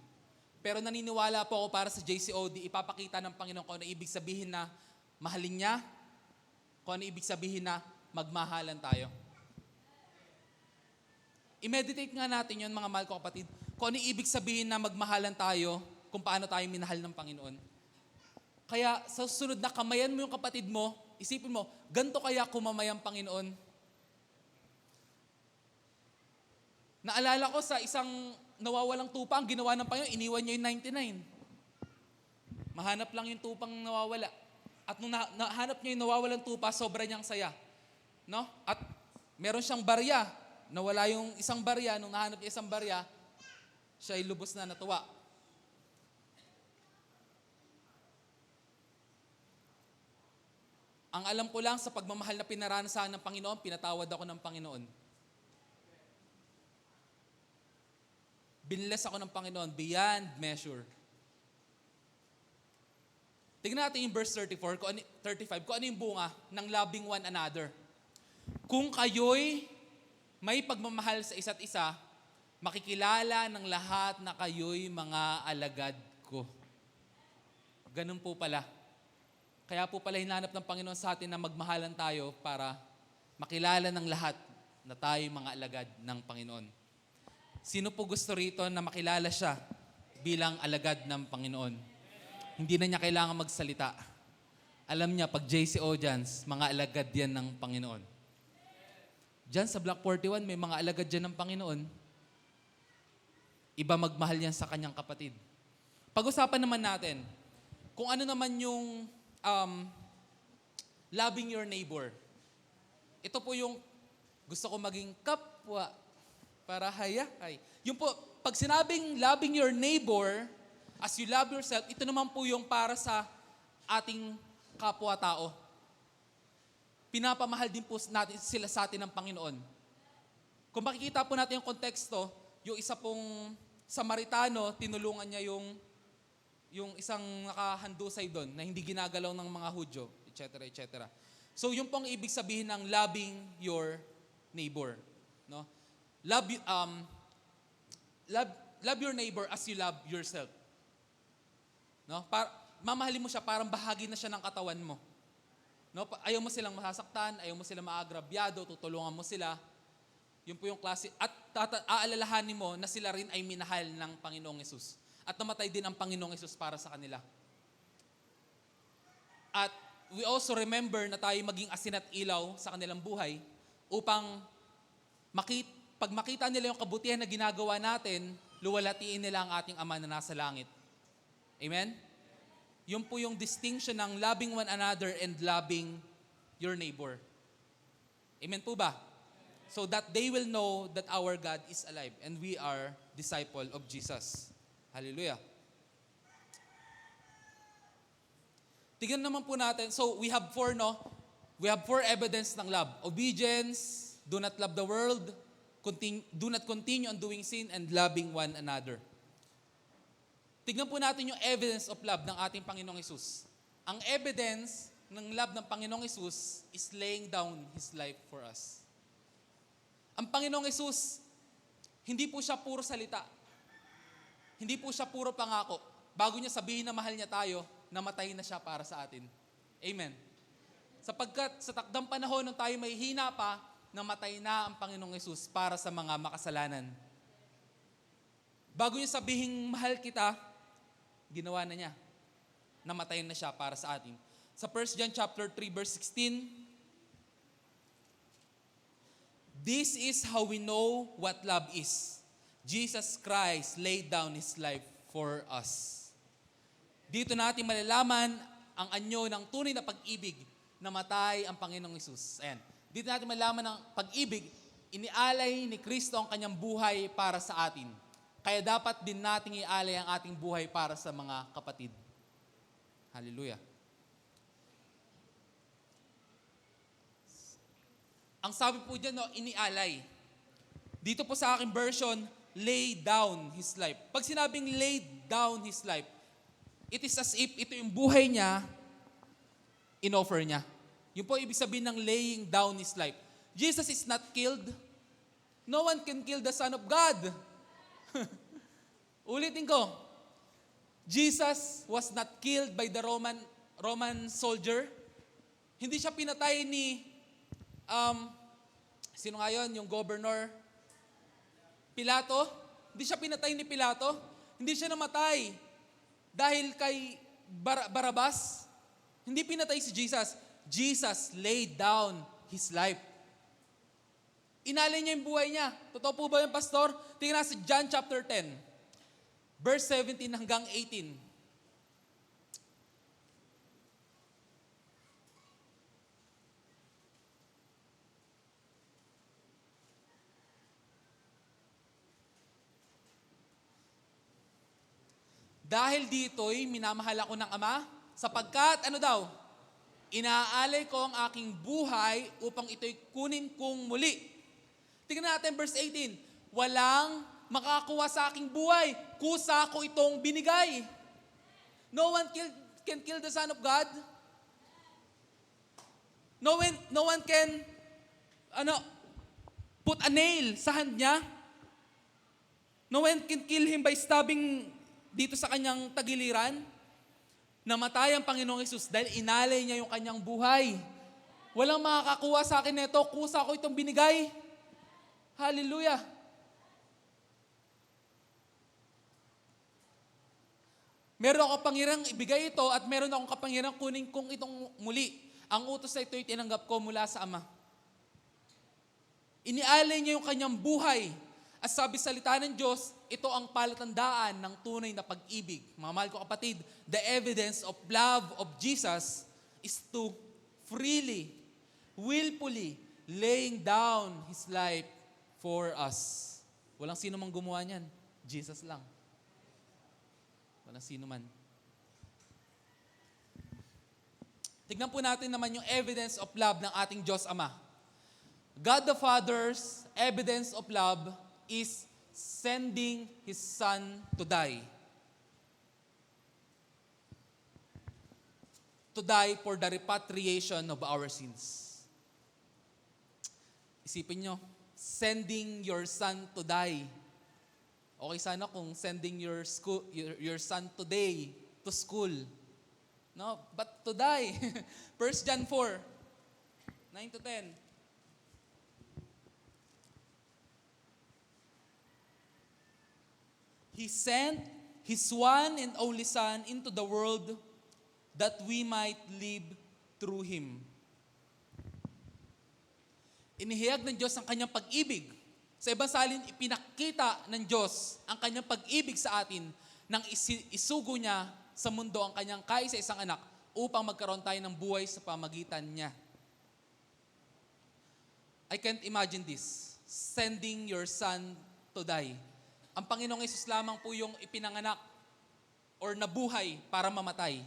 Pero naniniwala po ako para sa JCOD, ipapakita ng Panginoon kung ano ibig sabihin na mahalin niya, kung ano ibig sabihin na magmahalan tayo. I-meditate nga natin yun, mga mahal ko kapatid, kung ano ibig sabihin na magmahalan tayo, kung paano tayo minahal ng Panginoon. Kaya sa susunod na kamayan mo yung kapatid mo, isipin mo, ganito kaya kumamay ang Panginoon? Naalala ko sa isang nawawalang tupa, ang ginawa ng Panginoon, iniwan niya yung 99. Mahanap lang yung tupang nawawala. At nung nahanap niya yung nawawalang tupa, sobra niyang saya. No? At meron siyang barya. Nawala yung isang barya, nung nahanap niya isang barya, siya ay lubos na natuwa. Ang alam ko lang, sa pagmamahal na pinaranasan ng Panginoon, pinatawad ako ng Panginoon. Binless ako ng Panginoon beyond measure. Tingnan natin yung verse 35, kung ano yung bunga ng loving one another. Kung kayo'y may pagmamahal sa isa't isa, makikilala ng lahat na kayo'y mga alagad ko. Ganun po pala. Kaya po pala hinanap ng Panginoon sa atin na magmahalan tayo para makilala ng lahat na tayo'y mga alagad ng Panginoon. Sino po gusto rito na makilala siya bilang alagad ng Panginoon? Hindi na niya kailangan magsalita. Alam niya, pag JC Audience, mga alagad yan ng Panginoon. Diyan sa Block 41, may mga alagad dyan ng Panginoon. Iba magmahal yan sa kanyang kapatid. Pag-usapan naman natin, kung ano naman yung loving your neighbor. Ito po yung gusto ko maging kapwa para hayahay. Yung po, pag sinabing loving your neighbor as you love yourself, ito naman po yung para sa ating kapwa-tao. Pinapamahal din po natin sila sa atin ng Panginoon. Kung makikita po natin yung konteksto, yung isa pong Samaritano, tinulungan niya yung isang nakahandusay doon na hindi ginagalaw ng mga Hudyo, etc., etc. So, yung pong ibig sabihin ng loving your neighbor. No? Love your neighbor as you love yourself. No? Mamahalin mo siya, parang bahagi na siya ng katawan mo. No? Ayaw mo silang masasaktan, ayaw mo silang maagrabyado, tutulungan mo sila. Yun po yung klase. At aalalahanin mo na sila rin ay minahal ng Panginoong Hesus. At namatay din ang Panginoong Hesus para sa kanila. At we also remember na tayo maging asin at ilaw sa kanilang buhay upang pag makita nila yung kabutihan na ginagawa natin, luwalatiin nila ang ating Ama na nasa langit. Amen? Yun po yung distinction ng loving one another and loving your neighbor. Amen po ba? So that they will know that our God is alive and we are disciple of Jesus. Hallelujah. Tignan naman po natin. So we have four, no? We have four evidence ng love. Obedience, do not love the world, do not continue on doing sin, and loving one another. Tignan po natin yung evidence of love ng ating Panginoong Hesus. Ang evidence ng love ng Panginoong Hesus is laying down His life for us. Ang Panginoong Hesus, hindi po siya puro salita. Hindi po siya puro pangako. Bago niya sabihin na mahal niya tayo, namatay na siya para sa atin. Amen. Sapagkat sa takdang panahon nung tayo may hina pa, namatay na ang Panginoong Hesus para sa mga makasalanan. Bago niya sabihin mahal kita, ginawa na niya. Namatay na siya para sa atin. Sa 1 John chapter 3 verse 16, this is how we know what love is. Jesus Christ laid down His life for us. Dito natin malalaman ang anyo ng tunay na pag-ibig na matay ang Panginoong Hesus. Ayan. Dito natin malalaman ang pag-ibig, inialay ni Kristo ang kanyang buhay para sa atin. Kaya dapat din nating ialay ang ating buhay para sa mga kapatid. Hallelujah. Ang sabi po dyan, inialay. Dito po sa aking version, lay down his life. Pag sinabing lay down his life, it is as if ito yung buhay niya, in-offer niya. Yun po ibig sabihin ng laying down his life. Jesus is not killed. No one can kill the Son of God. Ulitin ko. Jesus was not killed by the Roman soldier. Hindi siya pinatay ni, sino nga yun? Yung governor? Pilato? Hindi siya pinatay ni Pilato. Hindi siya namatay dahil kay Barabas. Hindi pinatay si Jesus. Jesus laid down his life. Inalay niya yung buhay niya. Totoo po ba yung pastor? Tingnan sa John chapter 10, verse 17 hanggang 18. Dahil dito'y minamahal ako ng Ama, sapagkat, ano daw? Inaalay ko ang aking buhay upang ito'y kunin kong muli. Tingnan natin verse 18. Walang makakuha sa aking buhay, kusa ko itong binigay. No one can kill the Son of God. No one can put a nail sa hand niya. No one can kill him by stabbing dito sa kanyang tagiliran. Namatay ang Panginoong Hesus dahil inalay niya yung kanyang buhay. Walang makakakuha sa akin nito, kusa ko itong binigay. Hallelujah. Meron akong kapangyarihang ibigay ito at meron akong kapangyarihang kunin kong itong muli. Ang utos na ito'y tinanggap ko mula sa Ama. Inialay niya yung kanyang buhay. At sabi salita ng Diyos, ito ang palatandaan ng tunay na pag-ibig. Mga mahal ko kapatid, the evidence of love of Jesus is to freely, willfully laying down His life for us. Walang sino mang gumawa niyan. Jesus lang. Walang sino man. Tignan po natin naman yung evidence of love ng ating Diyos Ama. God the Father's evidence of love is sending His Son to die. To die for the repatriation of our sins. Isipin nyo, sending your son to die. Okay sana kung sending your son today to school. No, but to die. 1 John 4, 9 to 10. He sent His one and only Son into the world that we might live through Him. Inihayag ng Diyos ang kanyang pag-ibig. Sa ibang salin, ipinakita ng Diyos ang kanyang pag-ibig sa atin nang isugo niya sa mundo ang kanyang kaisa-isang anak upang magkaroon tayo ng buhay sa pamagitan niya. I can't imagine this. Sending your son to die. Ang Panginoong Hesus lamang po yung ipinanganak or nabuhay para mamatay.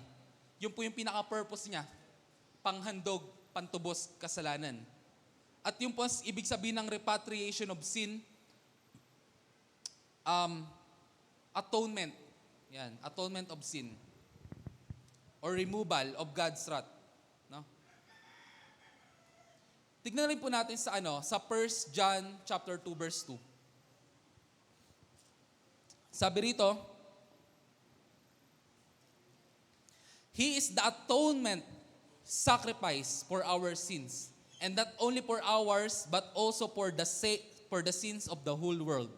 Yun po yung pinaka-purpose niya. Panghandog, pantubos, kasalanan. At yung po ibig sabihin ng repatriation of sin, atonement. Yan, atonement of sin. Or removal of God's wrath. No? Tignan rin po natin sa sa 1 John chapter 2 verse 2. Sabi rito, He is the atonement sacrifice for our sins. And not only for ours, but also for the sins of the whole world.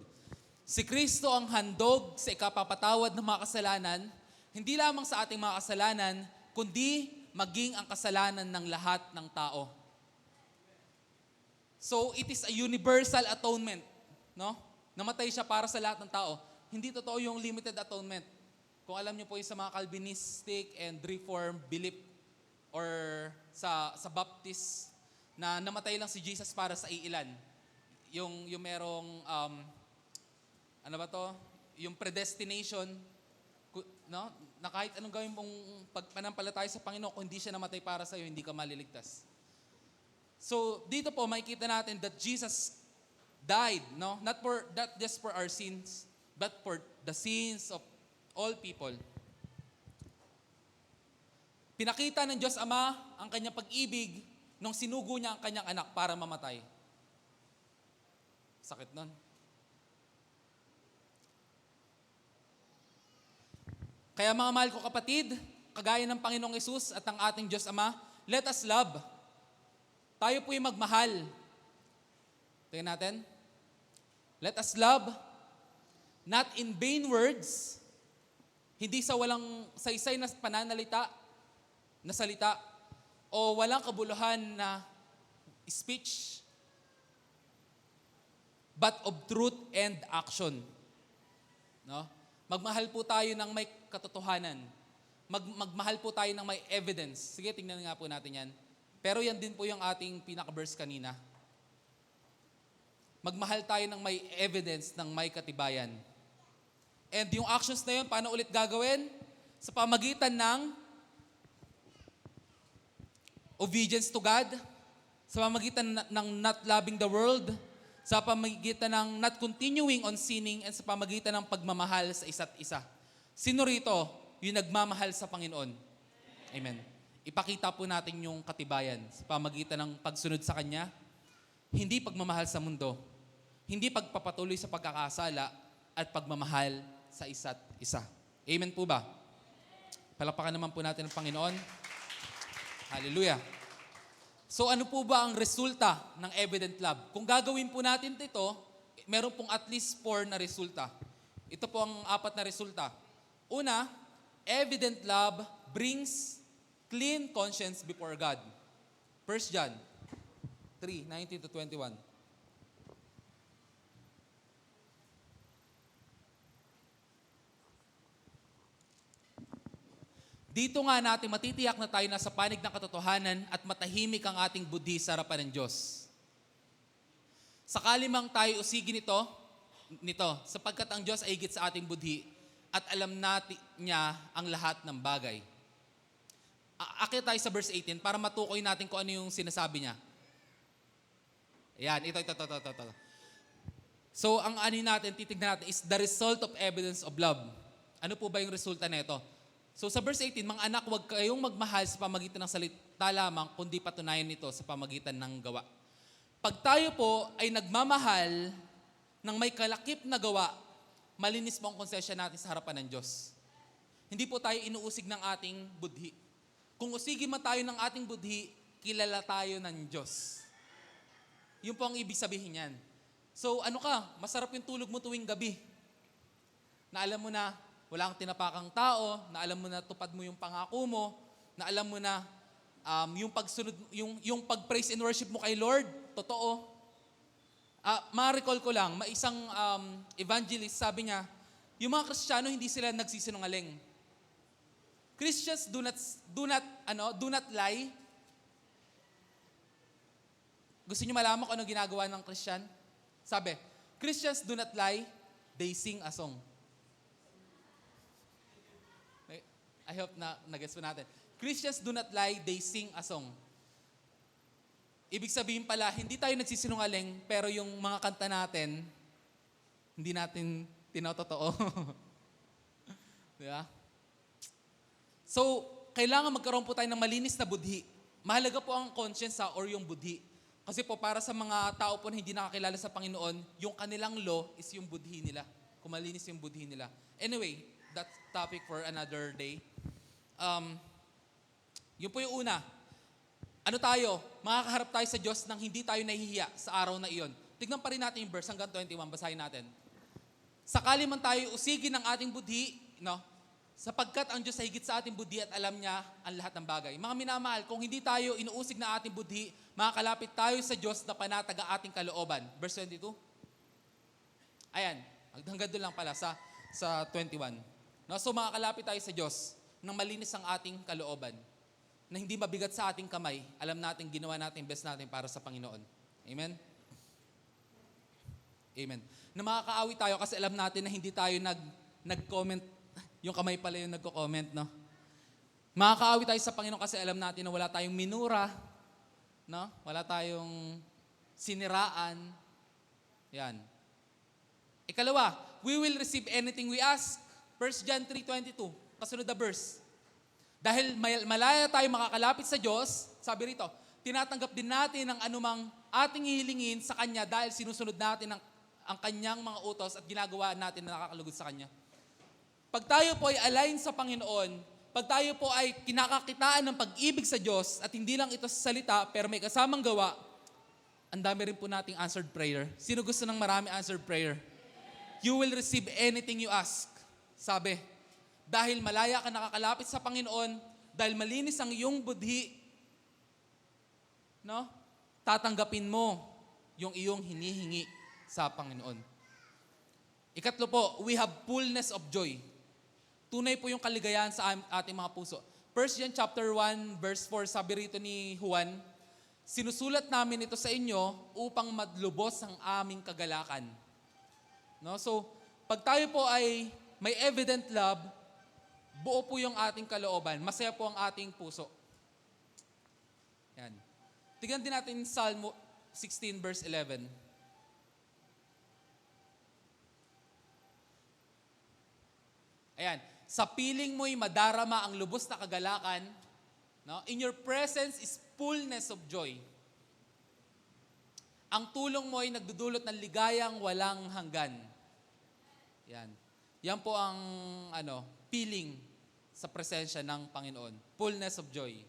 Si Kristo ang handog sa ikapapatawad ng mga kasalanan, hindi lamang sa ating mga kasalanan, kundi maging ang kasalanan ng lahat ng tao. So, it is a universal atonement. No? Namatay siya para sa lahat ng tao. Hindi totoo yung limited atonement. Kung alam niyo po yung sa mga Calvinistic and Reformed belief or sa Baptist na namatay lang si Jesus para sa iilan. Yung merong, ano ba to? yung predestination, no? Na kahit anong gawin mong pagpanampalataya sa Panginoon, kung hindi siya namatay para sa iyo, hindi ka maliligtas. So, dito po makikita natin that Jesus died, no? Not just for our sins, but for the sins of all people. Pinakita ng Diyos Ama ang kanyang pag-ibig nung sinugo niya ang kanyang anak para mamatay. Sakit nun. Kaya mga mahal ko kapatid, kagaya ng Panginoong Hesus at ng ating Diyos Ama, let us love. Tayo po'y magmahal. Tingnan natin. Let us love, not in vain words, hindi sa walang saysay na pananalita, na salita, o walang kabuluhan na speech, but of truth and action. No? Magmahal po tayo ng may katotohanan. Magmahal po tayo ng may evidence. Sige, tingnan nga po natin yan. Pero yan din po yung ating pinaka-verse kanina. Magmahal tayo ng may evidence, ng may katibayan. And yung actions na yun, paano ulit gagawin? Sa pamagitan ng obedience to God, sa pamagitan ng not loving the world, sa pamagitan ng not continuing on sinning, and sa pamagitan ng pagmamahal sa isa't isa. Sino rito yung nagmamahal sa Panginoon? Amen. Ipakita po natin yung katibayan sa pamagitan ng pagsunod sa Kanya, hindi pagmamahal sa mundo, hindi pagpapatuloy sa pagkakasala, at pagmamahal sa isa't isa. Amen po ba? Palakpakan naman po natin ang Panginoon. Hallelujah. So ano po ba ang resulta ng evident love? Kung gagawin po natin ito, meron pong at least 4 na resulta. Ito po ang 4 na resulta. Una, evident love brings clean conscience before God. 1 John 3:19-21. Dito nga natin matitiyak na tayo nasa panig ng katotohanan at matahimik ang ating budhi sa harapan ng Diyos. Sakali mang tayo usigin nito, sapagkat ang Diyos ay higit sa ating budhi at alam natin niya ang lahat ng bagay. Akit tayo sa verse 18 para matukoy natin kung ano yung sinasabi niya. Ayan, ito. So, ang ano natin, titignan natin is the result of evidence of love. Ano po ba yung resulta nito? So sa verse 18, mga anak, huwag kayong magmahal sa pamagitan ng salita lamang, kundi patunayan nito sa pamagitan ng gawa. Pag tayo po ay nagmamahal ng may kalakip na gawa, malinis po ang konsensya natin sa harapan ng Diyos. Hindi po tayo inuusig ng ating budhi. Kung usigin man tayo ng ating budhi, kilala tayo ng Diyos. Yun po ang ibig sabihin yan. So ano ka, masarap yung tulog mo tuwing gabi. Na alam mo na, wala kang tinapakang tao, na alam mo na tupad mo yung pangako mo, na alam mo na yung pagsunod, yung pag-praise and worship mo kay Lord, totoo. Ma-recall ko lang, isang evangelist, sabi niya, yung mga Kristiyano hindi sila nagsisinungaling. Christians do not lie. Gusto niyo malaman kung ano ginagawa ng Christian? Sabi, Christians do not lie, they sing a song. I hope na nag-gets po natin. Christians do not lie, they sing a song. Ibig sabihin pala, hindi tayo nagsisinungaling, pero yung mga kanta natin, hindi natin tinototoo. Di ba? So, kailangan magkaroon po tayo ng malinis na budhi. Mahalaga po ang conscience or yung budhi. Kasi po para sa mga tao po na hindi nakakilala sa Panginoon, yung kanilang law is yung budhi nila. Kung malinis yung budhi nila. Anyway, that's topic for another day. Yun po yung una. Ano tayo? Makakaharap tayo sa Diyos nang hindi tayo nahihiya sa araw na iyon. Tignan pa rin natin yung verse hanggang 21. Basahin natin. Sakali man tayo usigin ng ating budhi, sapagkat ang Diyos ay higit sa ating budhi at alam niya ang lahat ng bagay. Mga minamahal, kung hindi tayo inuusig na ating budhi, makakalapit tayo sa Diyos na panatag ang ating kalooban. Verse 22. Ayan. Hanggang doon lang pala sa 21. So makakalapit tayo sa Diyos nang malinis ang ating kalooban. Na hindi mabigat sa ating kamay, alam natin, ginawa natin, best natin para sa Panginoon. Amen? Amen. Na makakaawit tayo kasi alam natin na hindi tayo nag-comment. Yung kamay pala yung nagko-comment, no? Makakaawit tayo sa Panginoon kasi alam natin na wala tayong minura, no? Wala tayong siniraan. Yan. Ikalawa, we will receive anything we ask. 1 John 3:22, kasunod na verse. Dahil malaya tayo makakalapit sa Diyos, sabi rito, tinatanggap din natin ang anumang ating hihilingin sa Kanya dahil sinusunod natin ang Kanyang mga utos at ginagawa natin na nakakalugod sa Kanya. Pag tayo po ay align sa Panginoon, pag tayo po ay kinakakitaan ng pag-ibig sa Diyos at hindi lang ito sa salita pero may kasamang gawa, ang dami rin po nating answered prayer. Sino gusto ng marami answered prayer? You will receive anything you ask. Sabi, dahil malaya ka nakakalapit sa Panginoon, dahil malinis ang iyong budhi, no? Tatanggapin mo yung iyong hinihingi sa Panginoon. Ikatlo po, we have fullness of joy. Tunay po yung kaligayahan sa ating mga puso. 1 John chapter 1, verse 4, sabi rito ni Juan, sinusulat namin ito sa inyo upang madlubos ang aming kagalakan. No? So, pag tayo po ay may evident love, buo po yung ating kalooban. Masaya po ang ating puso. Yan. Tignan din natin Psalm 16 verse 11. Ayan. Sa piling mo'y madarama ang lubos na kagalakan. No? In your presence is fullness of joy. Ang tulong mo ay nagdudulot ng ligayang walang hanggan. Yan. Yan po ang feeling sa presensya ng Panginoon. Fullness of joy.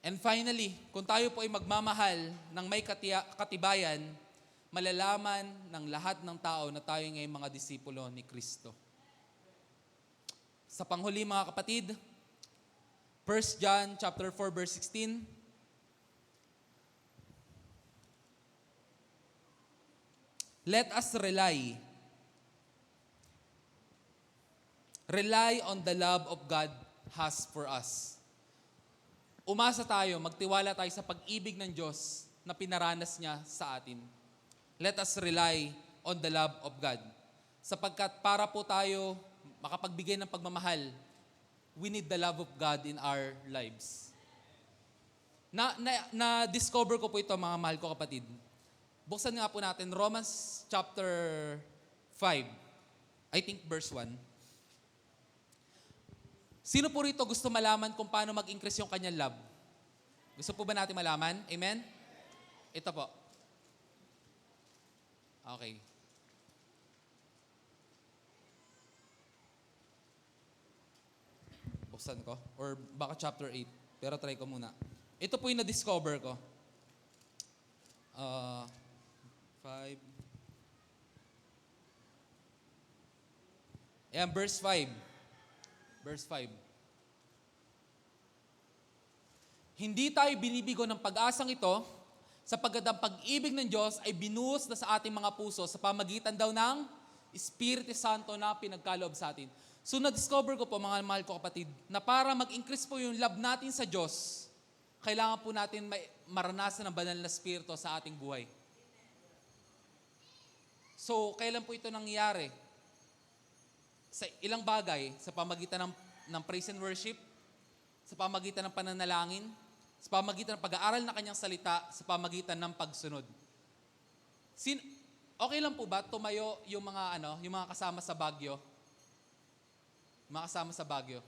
And finally, kung tayo po ay magmamahal ng may katibayan, malalaman ng lahat ng tao na tayo ngay mga disipulo ni Kristo. Sa panghuli mga kapatid, 1 John chapter 4 verse 16, let us rely on the love of God has for us. Umasa tayo, magtiwala tayo sa pag-ibig ng Diyos na pinaranas niya sa atin. Let us rely on the love of God. Sapagkat para po tayo makapagbigay ng pagmamahal, we need the love of God in our lives. Na-discover ko po ito mga mahal ko kapatid. Buksan nga po natin Romans chapter 5. I think verse 1. Sino po rito gusto malaman kung paano mag-increase yung kanyang love? Gusto po ba natin malaman? Amen? Ito po. Okay. Buksan ko. Or baka chapter 8. Pero try ko muna. Ito po yung na-discover ko. 5. Ayan, verse 5. Verse 5. Hindi tayo binibigo ng pag-asang ito sapagkat ang pag-ibig ng Diyos ay binuhos na sa ating mga puso sa pamagitan daw ng Espiritu Santo na pinagkaloob sa atin. So na-discover ko po mga mahal ko kapatid na para mag-increase po yung love natin sa Diyos, kailangan po natin maranasan ng banal na Espiritu sa ating buhay. So kailan po ito nangyayari? Sa ilang bagay, sa pamagitan ng praise and worship, sa pamagitan ng pananalangin, sa pamagitan ng pag-aaral ng kanyang salita, sa pamagitan ng pagsunod. Okay lang po ba tumayo yung mga kasama sa Baguio? Mga kasama sa Baguio.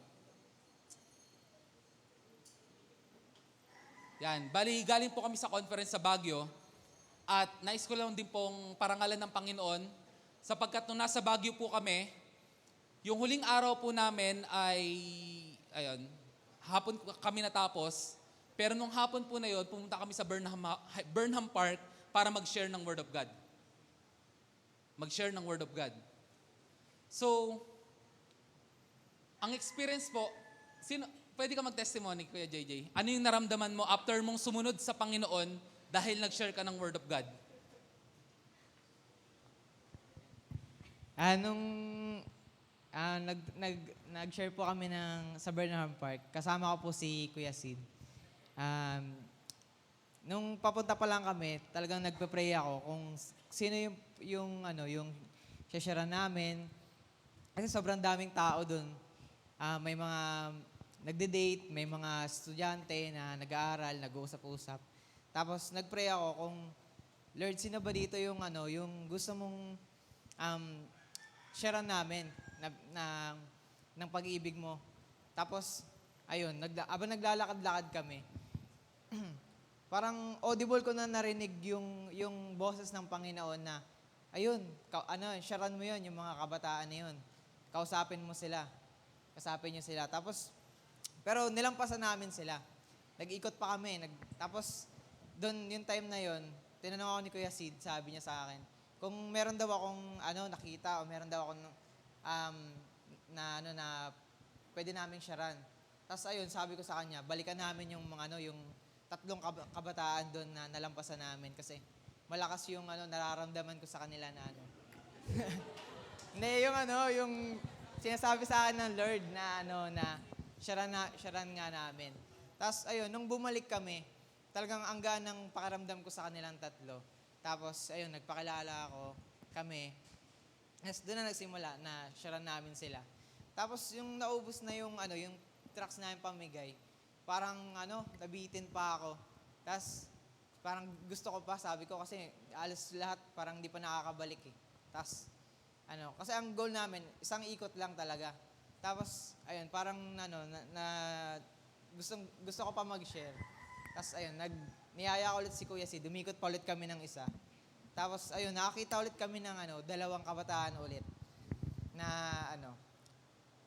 Yan, bali galing po kami sa conference sa Baguio at nais ko lang din pong parangalan ng Panginoon sapagkat nung nasa Baguio po kami, yung huling araw po namin ay, hapon kami natapos. Pero nung hapon po na yun, pumunta kami sa Burnham Park para mag-share ng Word of God. Mag-share ng Word of God. So, ang experience po, pwede ka mag-testimony, Kuya JJ? Ano yung naramdaman mo after mong sumunod sa Panginoon dahil nag-share ka ng Word of God? Nag-share po kami sa Burnham Park. Kasama ko po si Kuya Sid. nung papunta pa lang kami, talagang nagpe-pray ako kung sino yung share namin. Kasi sobrang daming tao dun. May mga nagde-date, may mga estudyante na nag-aaral, nag-uusap-usap. Tapos nagpray ako kung, Lord, sino ba dito yung gusto mong share namin ng pag-ibig mo. Tapos, ayun, abang naglalakad-lakad kami, parang audible ko na narinig yung boses ng Panginoon na, ayun, sharean mo yun, yung mga kabataan na yun. Kausapin mo sila. Kasapin niyo sila. Tapos, pero nilampasan namin sila. Nag-ikot pa kami. Tapos, doon, yung time na yun, tinanong ako ni Kuya Sid, sabi niya sa akin, kung meron daw akong nakita o meron daw akong na pwede naming sharean. Tapos ayun, sabi ko sa kanya, balikan namin yung mga yung tatlong kabataan doon na nalampasan namin kasi malakas yung nararamdaman ko sa kanila na Hindi, yung sinasabi sa akin ng Lord na sharean nga namin. Tapos ayun, nung bumalik kami, talagang ang gaan ng pakaramdam ko sa kanilang tatlo. Tapos ayun, nagpakilala kami. Tapos doon na nagsimula na sharean namin sila. Tapos yung naubos na yung tracks namin pamigay, parang nabitin pa ako. Tapos parang gusto ko pa, sabi ko kasi alas lahat parang di pa nakakabalik eh. Tapos kasi ang goal namin, isang ikot lang talaga. Tapos ayun, parang gusto ko pa mag-share. Tapos ayun, niyaya ko ulit si Kuya Sid, dumikot pa ulit kami ng isa. Tapos ayun, nakakita ulit kami ng dalawang kabataan ulit na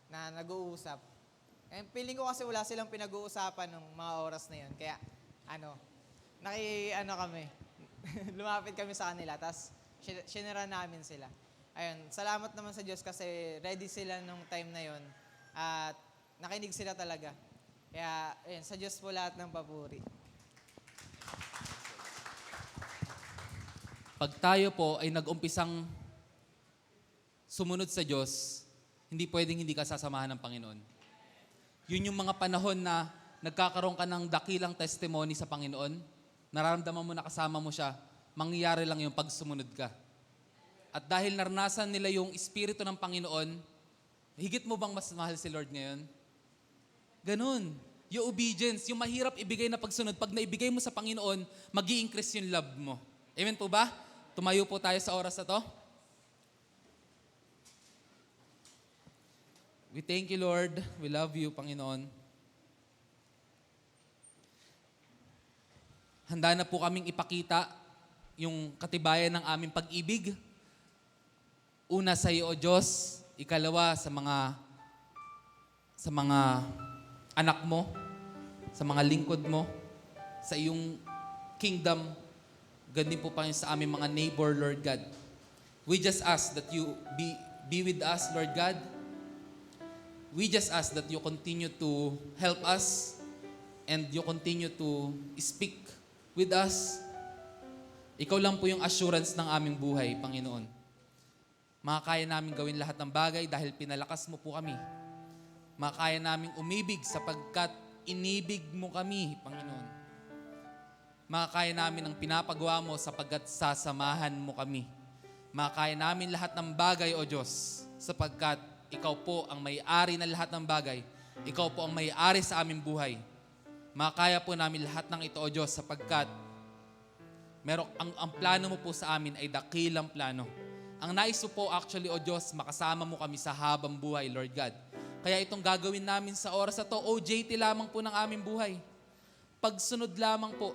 na nag-uusap. And feeling ko kasi wala silang pinag-uusapan ng mga oras na yun. Kaya kami, lumapit kami sa kanila, tapos shinera namin sila. Ayun, salamat naman sa Diyos kasi ready sila nung time na yun at nakinig sila talaga. Kaya ayun, sa Diyos po lahat ng papuri. Pag tayo po ay nag-umpisang sumunod sa Diyos, hindi pwedeng hindi ka sasamahan ng Panginoon. Yun yung mga panahon na nagkakaroon ka ng dakilang testimony sa Panginoon, nararamdaman mo na kasama mo siya, mangyayari lang yung pag sumunod ka. At dahil naranasan nila yung Espiritu ng Panginoon, higit mo bang mas mahal si Lord ngayon? Ganun. Yung obedience, yung mahirap ibigay na pagsunod, pag naibigay mo sa Panginoon, mag-i-increase yung love mo. Amen po ba? Tumayo po tayo sa oras na to. We thank you, Lord. We love you, Panginoon. Handa na po kaming ipakita yung katibayan ng aming pag-ibig. Una sa iyo, O Diyos. Ikalawa sa mga anak mo, sa mga lingkod mo, sa iyong kingdom. Ganun po pa sa aming mga neighbor, Lord God. We just ask that you be with us, Lord God. We just ask that you continue to help us and you continue to speak with us. Ikaw lang po yung assurance ng aming buhay, Panginoon. Makakaya namin gawin lahat ng bagay dahil pinalakas mo po kami. Makakaya namin umibig sapagkat inibig mo kami, Panginoon. Makakaya namin ang pinapagawa mo sapagkat sasamahan mo kami. Makakaya namin lahat ng bagay, O Diyos, sapagkat ikaw po ang may-ari ng lahat ng bagay. Ikaw po ang may-ari sa aming buhay. Makakaya po namin lahat ng ito, O Diyos, sapagkat ang plano mo po sa amin ay dakilang plano. Ang nais mo po actually, O Diyos, makasama mo kami sa habang buhay, Lord God. Kaya itong gagawin namin sa oras na to, OJT lamang po ng aming buhay. Pagsunod lamang po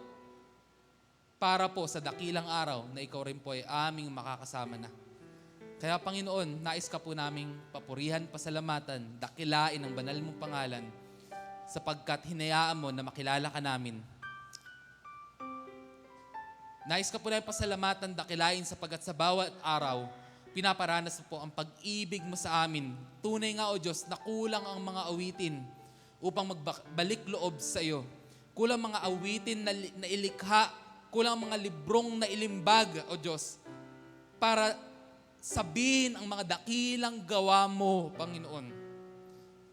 para po sa dakilang araw na ikaw rin po ay aming makakasama na. Kaya Panginoon, nais ka po naming papurihan, pasalamatan, dakilain ang banal mong pangalan sapagkat hinayaan mo na makilala ka namin. Nais ka po namin pasalamatan, dakilain sapagkat sa bawat araw, pinaparanas mo po ang pag-ibig mo sa amin. Tunay nga, O Diyos, na kulang ang mga awitin upang magbalik loob sa iyo. Kulang mga awitin na ilikha, kulang mga librong na ilimbag, O Diyos, para sabihin ang mga dakilang gawa mo, Panginoon.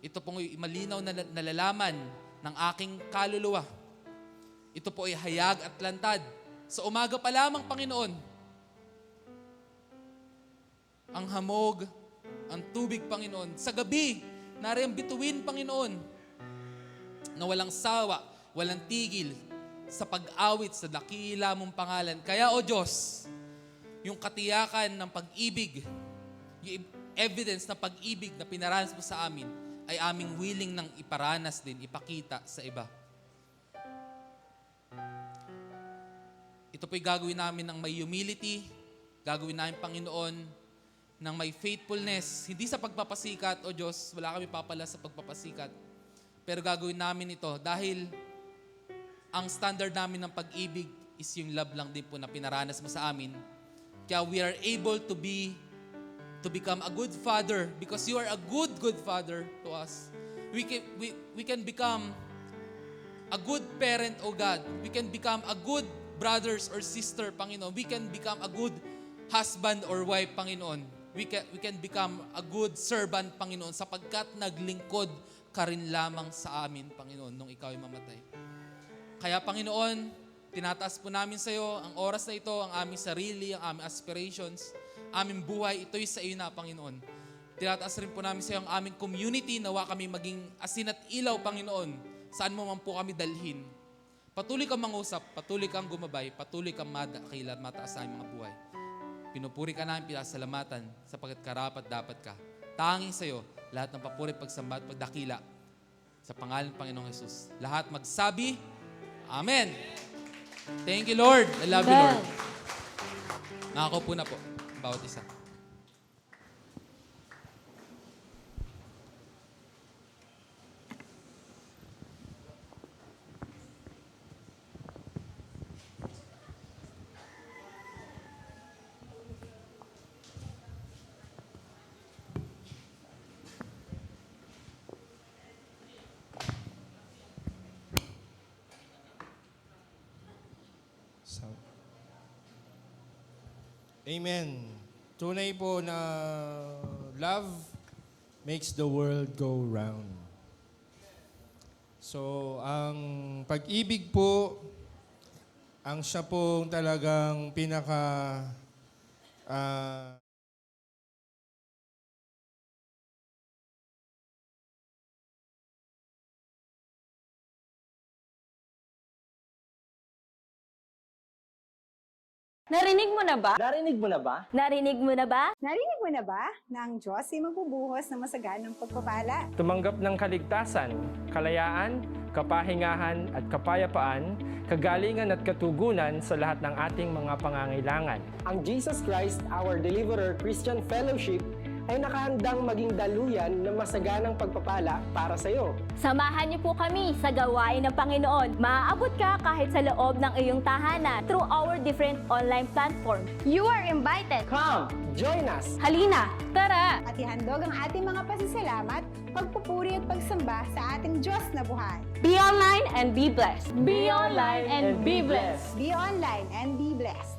Ito pong malinaw na nalalaman ng aking kaluluwa. Ito po ay hayag at lantad. Sa umaga pa lamang, Panginoon, ang hamog, ang tubig, Panginoon. Sa gabi, nariyang bituin, Panginoon, na walang sawa, walang tigil, sa pag-awit sa dakila mong pangalan. Kaya, O Diyos, yung katiyakan ng pag-ibig, yung evidence na pag-ibig na pinaranas mo sa amin, ay aming willing nang iparanas din, ipakita sa iba. Ito po'y gagawin namin ng may humility, gagawin namin, Panginoon, ng may faithfulness. Hindi sa pagpapasikat, O Diyos, wala kami papala sa pagpapasikat. Pero gagawin namin ito dahil ang standard namin ng pag-ibig is yung love lang din po na pinaranas mo sa amin. Kaya we are able to become a good father because you are a good father to us. We can become a good parent, O God. We can become a good brothers or sister, Panginoon. We can become a good husband or wife, Panginoon. We can become a good servant, Panginoon, sapagkat naglingkod ka rin lamang sa amin, Panginoon, nung ikaw ay mamatay. Kaya, Panginoon, tinataas po namin sa iyo ang oras na ito, ang aming sarili, ang aming aspirations, aming buhay, ito'y sa iyo na, Panginoon. Tinataas rin po namin sa iyo ang aming community, nawa kami maging asin at ilaw, Panginoon, saan mo man po kami dalhin. Patuloy kang mangusap, patuloy kang gumabay, patuloy kang madakila at mataas sa aming mga buhay. Pinupuri ka namin, pinasalamatan, sapagkat karapat dapat ka. Tanging sa iyo, lahat ng papuri, pagsamba at pagdakila sa pangalan ng Panginoong Jesus. Lahat magsabi, Amen. Thank you, Lord. I love you, Lord. Nakakaupo na po, bawat isa. Amen. Tunay po na love makes the world go round. So, ang pag-ibig po, ang siya pong talagang pinaka Narinig mo na ba? Narinig mo na ba? Narinig mo na ba? Narinig mo na ba na ang Diyos ay magbubuhos ng masaganang pagpapala? Tumanggap ng kaligtasan, kalayaan, kapahingahan at kapayapaan, kagalingan at katugunan sa lahat ng ating mga pangangailangan. Ang Jesus Christ, our Deliverer Christian Fellowship, ay nakahandang maging daluyan ng masaganang pagpapala para sa iyo. Samahan niyo po kami sa gawain ng Panginoon. Maaabot ka kahit sa loob ng iyong tahanan through our different online platform. You are invited. Come, join us! Halina, tara! At ihandog ang ating mga pasasalamat, pagpupuri at pagsamba sa ating Diyos na buhay. Be online and be blessed. Be online and be blessed. Be online and be blessed.